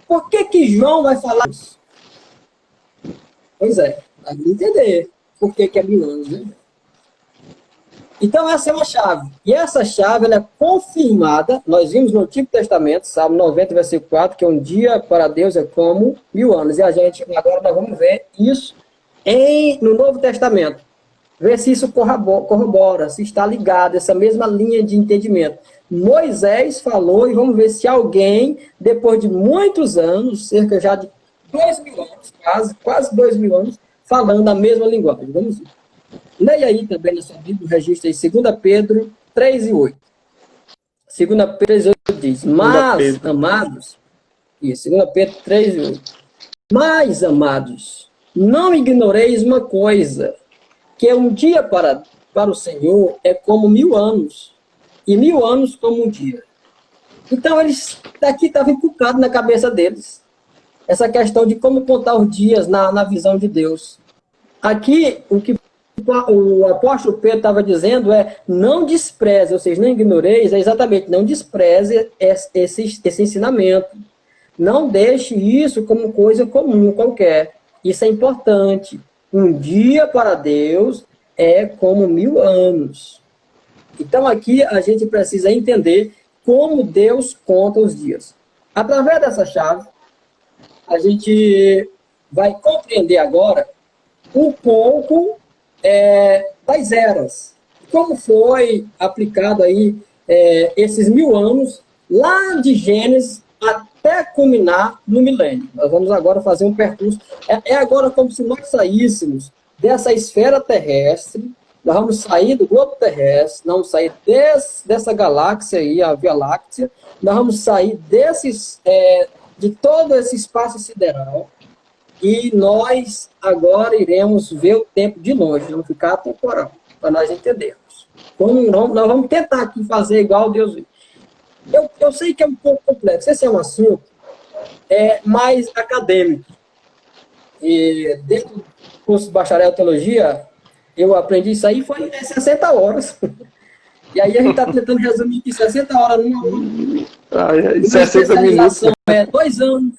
Por que João vai falar isso? Pois é, vai entender por que é 1000 anos, né? Então, essa é uma chave. E essa chave ela é confirmada, nós vimos no Antigo Testamento, Salmo 90, versículo 4, que um dia para Deus é como 1000 anos. E a gente, agora nós vamos ver isso no Novo Testamento. Ver se isso corrobora, se está ligado, essa mesma linha de entendimento. Moisés falou, e vamos ver se alguém, depois de muitos anos, cerca já de 2000 anos, quase 2000 anos, falando a mesma linguagem. Vamos ver. Leia aí também na sua Bíblia, registra aí 2 Pedro 3 e 8. 2 Pedro 3 e 8 diz, mas, amados, isso, 2 Pedro 3 e 8. Mas, amados, não ignoreis uma coisa, que um dia para o Senhor é como 1000 anos, e 1000 anos como um dia. Então, eles daqui estavam inculcados na cabeça deles, essa questão de como contar os dias na visão de Deus. Aqui, o que o apóstolo Pedro estava dizendo não despreze, ou seja, não ignoreis, exatamente, não despreze esse ensinamento. Não deixe isso como coisa comum qualquer. Isso é importante. Um dia para Deus é como 1000 anos. Então aqui a gente precisa entender como Deus conta os dias. Através dessa chave, a gente vai compreender agora um pouco das eras. Como foi aplicado aí esses 1000 anos, lá de Gênesis até culminar no milênio. Nós vamos agora fazer um percurso. É agora como se nós saíssemos dessa esfera terrestre, nós vamos sair do globo terrestre, nós vamos sair dessa galáxia aí, a Via Láctea, nós vamos sair de todo esse espaço sideral, e nós agora iremos ver o tempo de longe, vamos ficar temporal, para nós entendermos. Nós vamos tentar aqui fazer igual Deus viu. Eu sei que é um pouco complexo, esse é um assunto mais acadêmico. E dentro do curso de bacharel em teologia, eu aprendi isso aí, foi 60 horas. E aí a gente está tentando resumir aqui 60 horas numa hora. 60 minutos. 2 anos.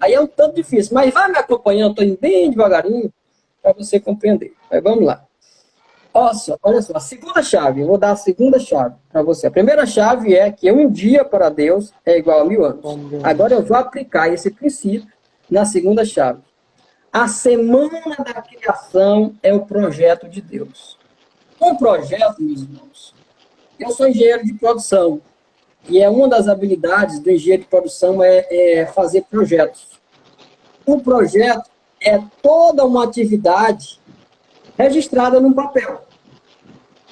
Aí é um tanto difícil, mas vai me acompanhando, estou indo bem devagarinho, para você compreender. Mas vamos lá. Olha só, a segunda chave, eu vou dar a segunda chave para você. A primeira chave é que um dia para Deus é igual a 1000 anos. Agora eu vou aplicar esse princípio na segunda chave. A semana da criação é o projeto de Deus. Um projeto, meus irmãos, eu sou engenheiro de produção, e uma das habilidades do engenheiro de produção é fazer projetos. O projeto é toda uma atividade registrada num papel.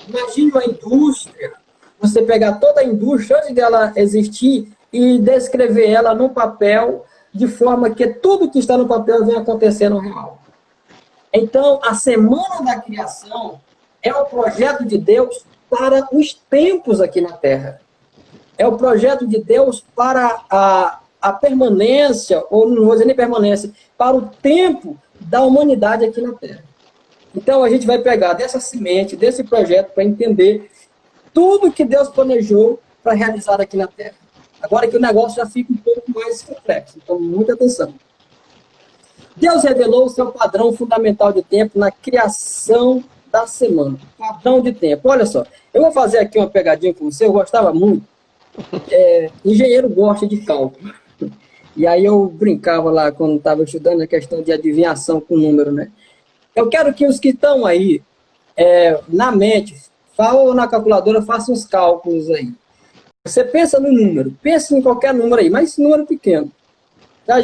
Imagine uma indústria, você pegar toda a indústria antes dela existir e descrever ela num papel de forma que tudo que está no papel venha acontecer no real. Então, a semana da criação é o projeto de Deus para os tempos aqui na Terra. É o projeto de Deus para a permanência, ou não vou dizer nem permanência, para o tempo da humanidade aqui na Terra. Então, a gente vai pegar dessa semente, desse projeto, para entender tudo que Deus planejou para realizar aqui na Terra. Agora que o negócio já fica um pouco mais complexo, então muita atenção. Deus revelou o seu padrão fundamental de tempo na criação da semana. Padrão de tempo. Olha só, eu vou fazer aqui uma pegadinha com você, eu gostava muito. Engenheiro gosta de cálculo. E aí eu brincava lá, quando estava estudando a questão de adivinhação com número, né? Eu quero que os que estão aí, na mente, ou na calculadora, façam uns cálculos aí. Você pensa no número, pensa em qualquer número aí, mas esse número é pequeno.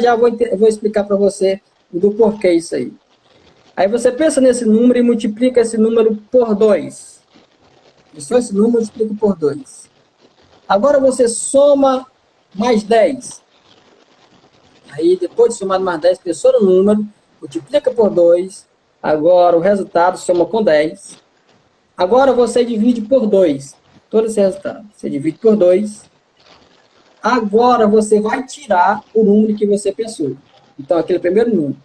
Já vou explicar para você do porquê isso aí. Aí você pensa nesse número e multiplica esse número por 2. Só esse número multiplica por 2. Agora você soma mais 10. Aí depois de somar mais 10, pensou no número, multiplica por 2. Agora o resultado soma com 10. Agora você divide por 2. Todo esse resultado. Você divide por 2. Agora você vai tirar o número que você pensou. Então, aquele primeiro número.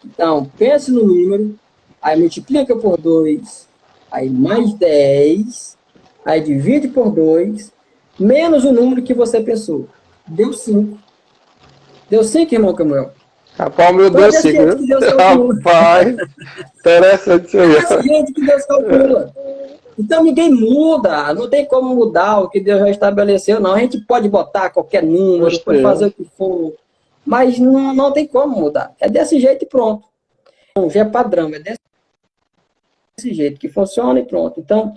Então, pense no número, aí multiplica por 2, aí mais 10, aí divide por 2, menos o número que você pensou. Deu 5. Deu 5, irmão Camuel? Rapaz, o meu deu 5. Rapaz, interessante isso aí. É esse jeito que Deus calcula. Então ninguém muda, não tem como mudar o que Deus já estabeleceu, não. A gente pode botar qualquer número, pode fazer o que for, mas não tem como mudar. É desse jeito e pronto. Então, já é padrão, é desse jeito que funciona e pronto. Então,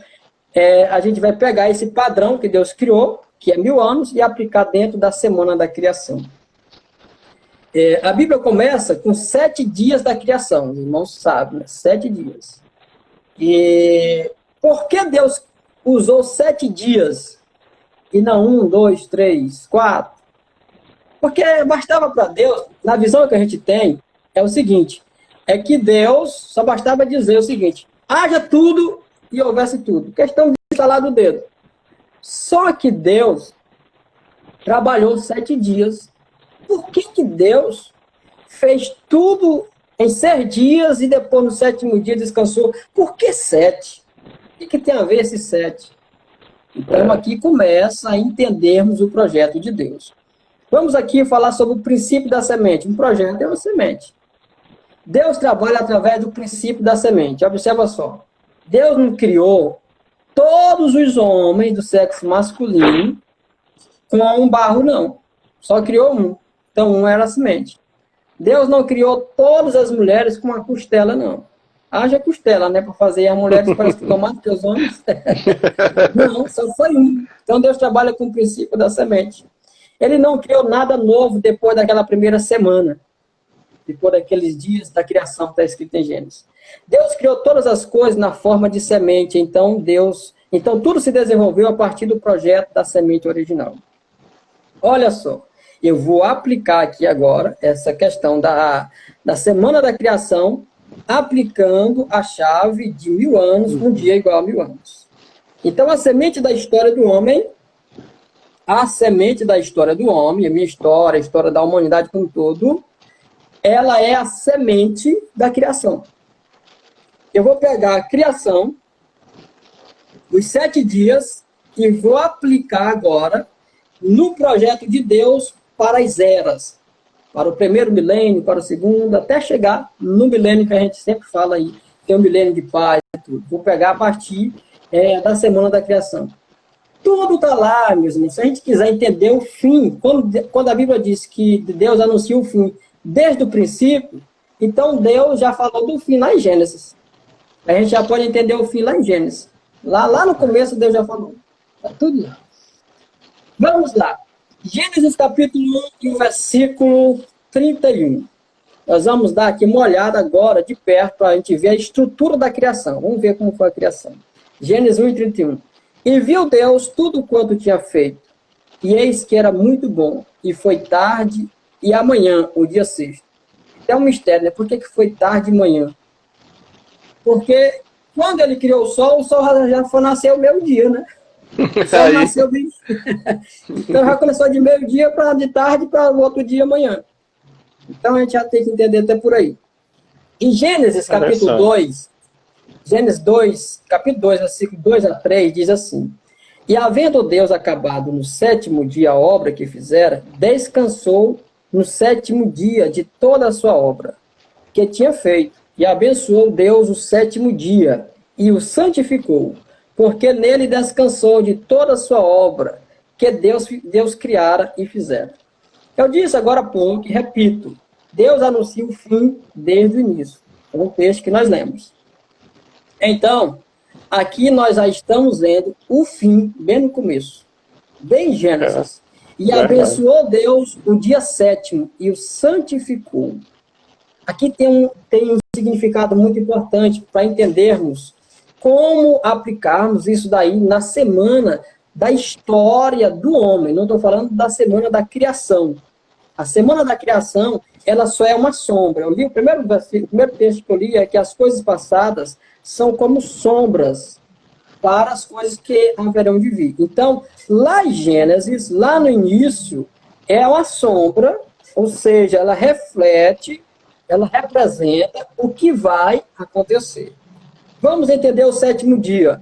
a gente vai pegar esse padrão que Deus criou, que é 1000 anos, e aplicar dentro da semana da criação. A Bíblia começa com 7 dias da criação, os irmãos sabem, né? 7 dias. E por que Deus usou 7 dias e não 1, 2, 3, 4? Porque bastava para Deus, na visão que a gente tem, é o seguinte, é que Deus só bastava dizer o seguinte, haja tudo e houvesse tudo. Questão de instalar do dedo. Só que Deus trabalhou 7 dias. Por que Deus fez tudo em 6 dias e depois no 7º dia descansou? Por que 7? O que tem a ver esse 7? Então aqui começa a entendermos o projeto de Deus. Vamos aqui falar sobre o princípio da semente. Um projeto é uma semente. Deus trabalha através do princípio da semente. Observa só. Deus não criou todos os homens do sexo masculino com um barro, não. Só criou um. Então, um era a semente. Deus não criou todas as mulheres com uma costela, não. Haja costela, né? Para fazer as mulheres parecem que tomam que os homens. Não, só foi um. Então, Deus trabalha com o princípio da semente. Ele não criou nada novo depois daquela primeira semana. Depois daqueles dias da criação, está escrito em Gênesis. Deus criou todas as coisas na forma de semente. Então, tudo se desenvolveu a partir do projeto da semente original. Olha só. Eu vou aplicar aqui agora essa questão da semana da criação, aplicando a chave de 1000 anos, um dia igual a 1000 anos. Então, a semente da história do homem, a minha história, a história da humanidade como um todo, ela é a semente da criação. Eu vou pegar a criação, os 7 dias, e vou aplicar agora no projeto de Deus para as eras, para o primeiro milênio, para o segundo, até chegar no milênio que a gente sempre fala aí, que é o milênio de paz e tudo. Vou pegar a partir da semana da criação. Tudo está lá, meus irmãos. Se a gente quiser entender o fim, quando a Bíblia diz que Deus anuncia o fim desde o princípio, então Deus já falou do fim lá em Gênesis. A gente já pode entender o fim lá em Gênesis. Lá no começo Deus já falou. Está tudo lá. Vamos lá. Gênesis capítulo 1 e o versículo 31. Nós vamos dar aqui uma olhada agora de perto para a gente ver a estrutura da criação. Vamos ver como foi a criação. Gênesis 1 e 31. E viu Deus tudo quanto tinha feito, e eis que era muito bom, e foi tarde e amanhã, o dia sexto. É um mistério, né? Por que foi tarde e manhã? Porque quando ele criou o sol já foi nascer o meio-dia, né? Só nasceu bem. Então já começou de meio-dia para de tarde para o outro dia amanhã. Então a gente já tem que entender até por aí. Em Gênesis capítulo 2, Gênesis 2, capítulo 2, versículo 2 a 3, diz assim: E havendo Deus acabado no 7º dia a obra que fizera, descansou no 7º dia de toda a sua obra que tinha feito. E abençoou Deus o 7º dia e o santificou, porque nele descansou de toda a sua obra que Deus criara e fizera. Eu disse agora há pouco e repito, Deus anuncia o fim desde o início. É um texto que nós lemos. Então, aqui nós já estamos vendo o fim bem no começo, bem em Gênesis. E abençoou Deus o dia 7º e o santificou. Aqui tem um significado muito importante para entendermos como aplicarmos isso daí na semana da história do homem. Não estou falando da semana da criação. A semana da criação, ela só é uma sombra. Eu li o primeiro texto que eu li é que as coisas passadas são como sombras para as coisas que haverão de vir. Então, lá em Gênesis, lá no início, é uma sombra, ou seja, ela reflete, ela representa o que vai acontecer. Vamos entender o 7º dia.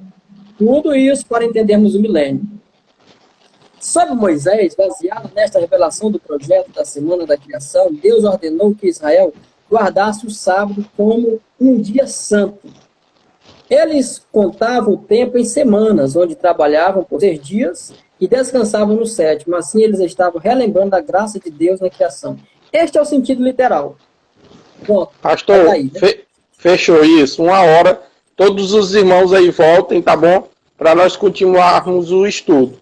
Tudo isso para entendermos o milênio. Sobre Moisés, baseado nesta revelação do projeto da semana da criação, Deus ordenou que Israel guardasse o sábado como um dia santo. Eles contavam o tempo em semanas, onde trabalhavam por 6 dias e descansavam no 7º. Assim, eles estavam relembrando a graça de Deus na criação. Este é o sentido literal. Pronto. Pastor, Aí, né? fechou isso. 1 hora. Todos os irmãos aí voltem, tá bom? Para nós continuarmos o estudo.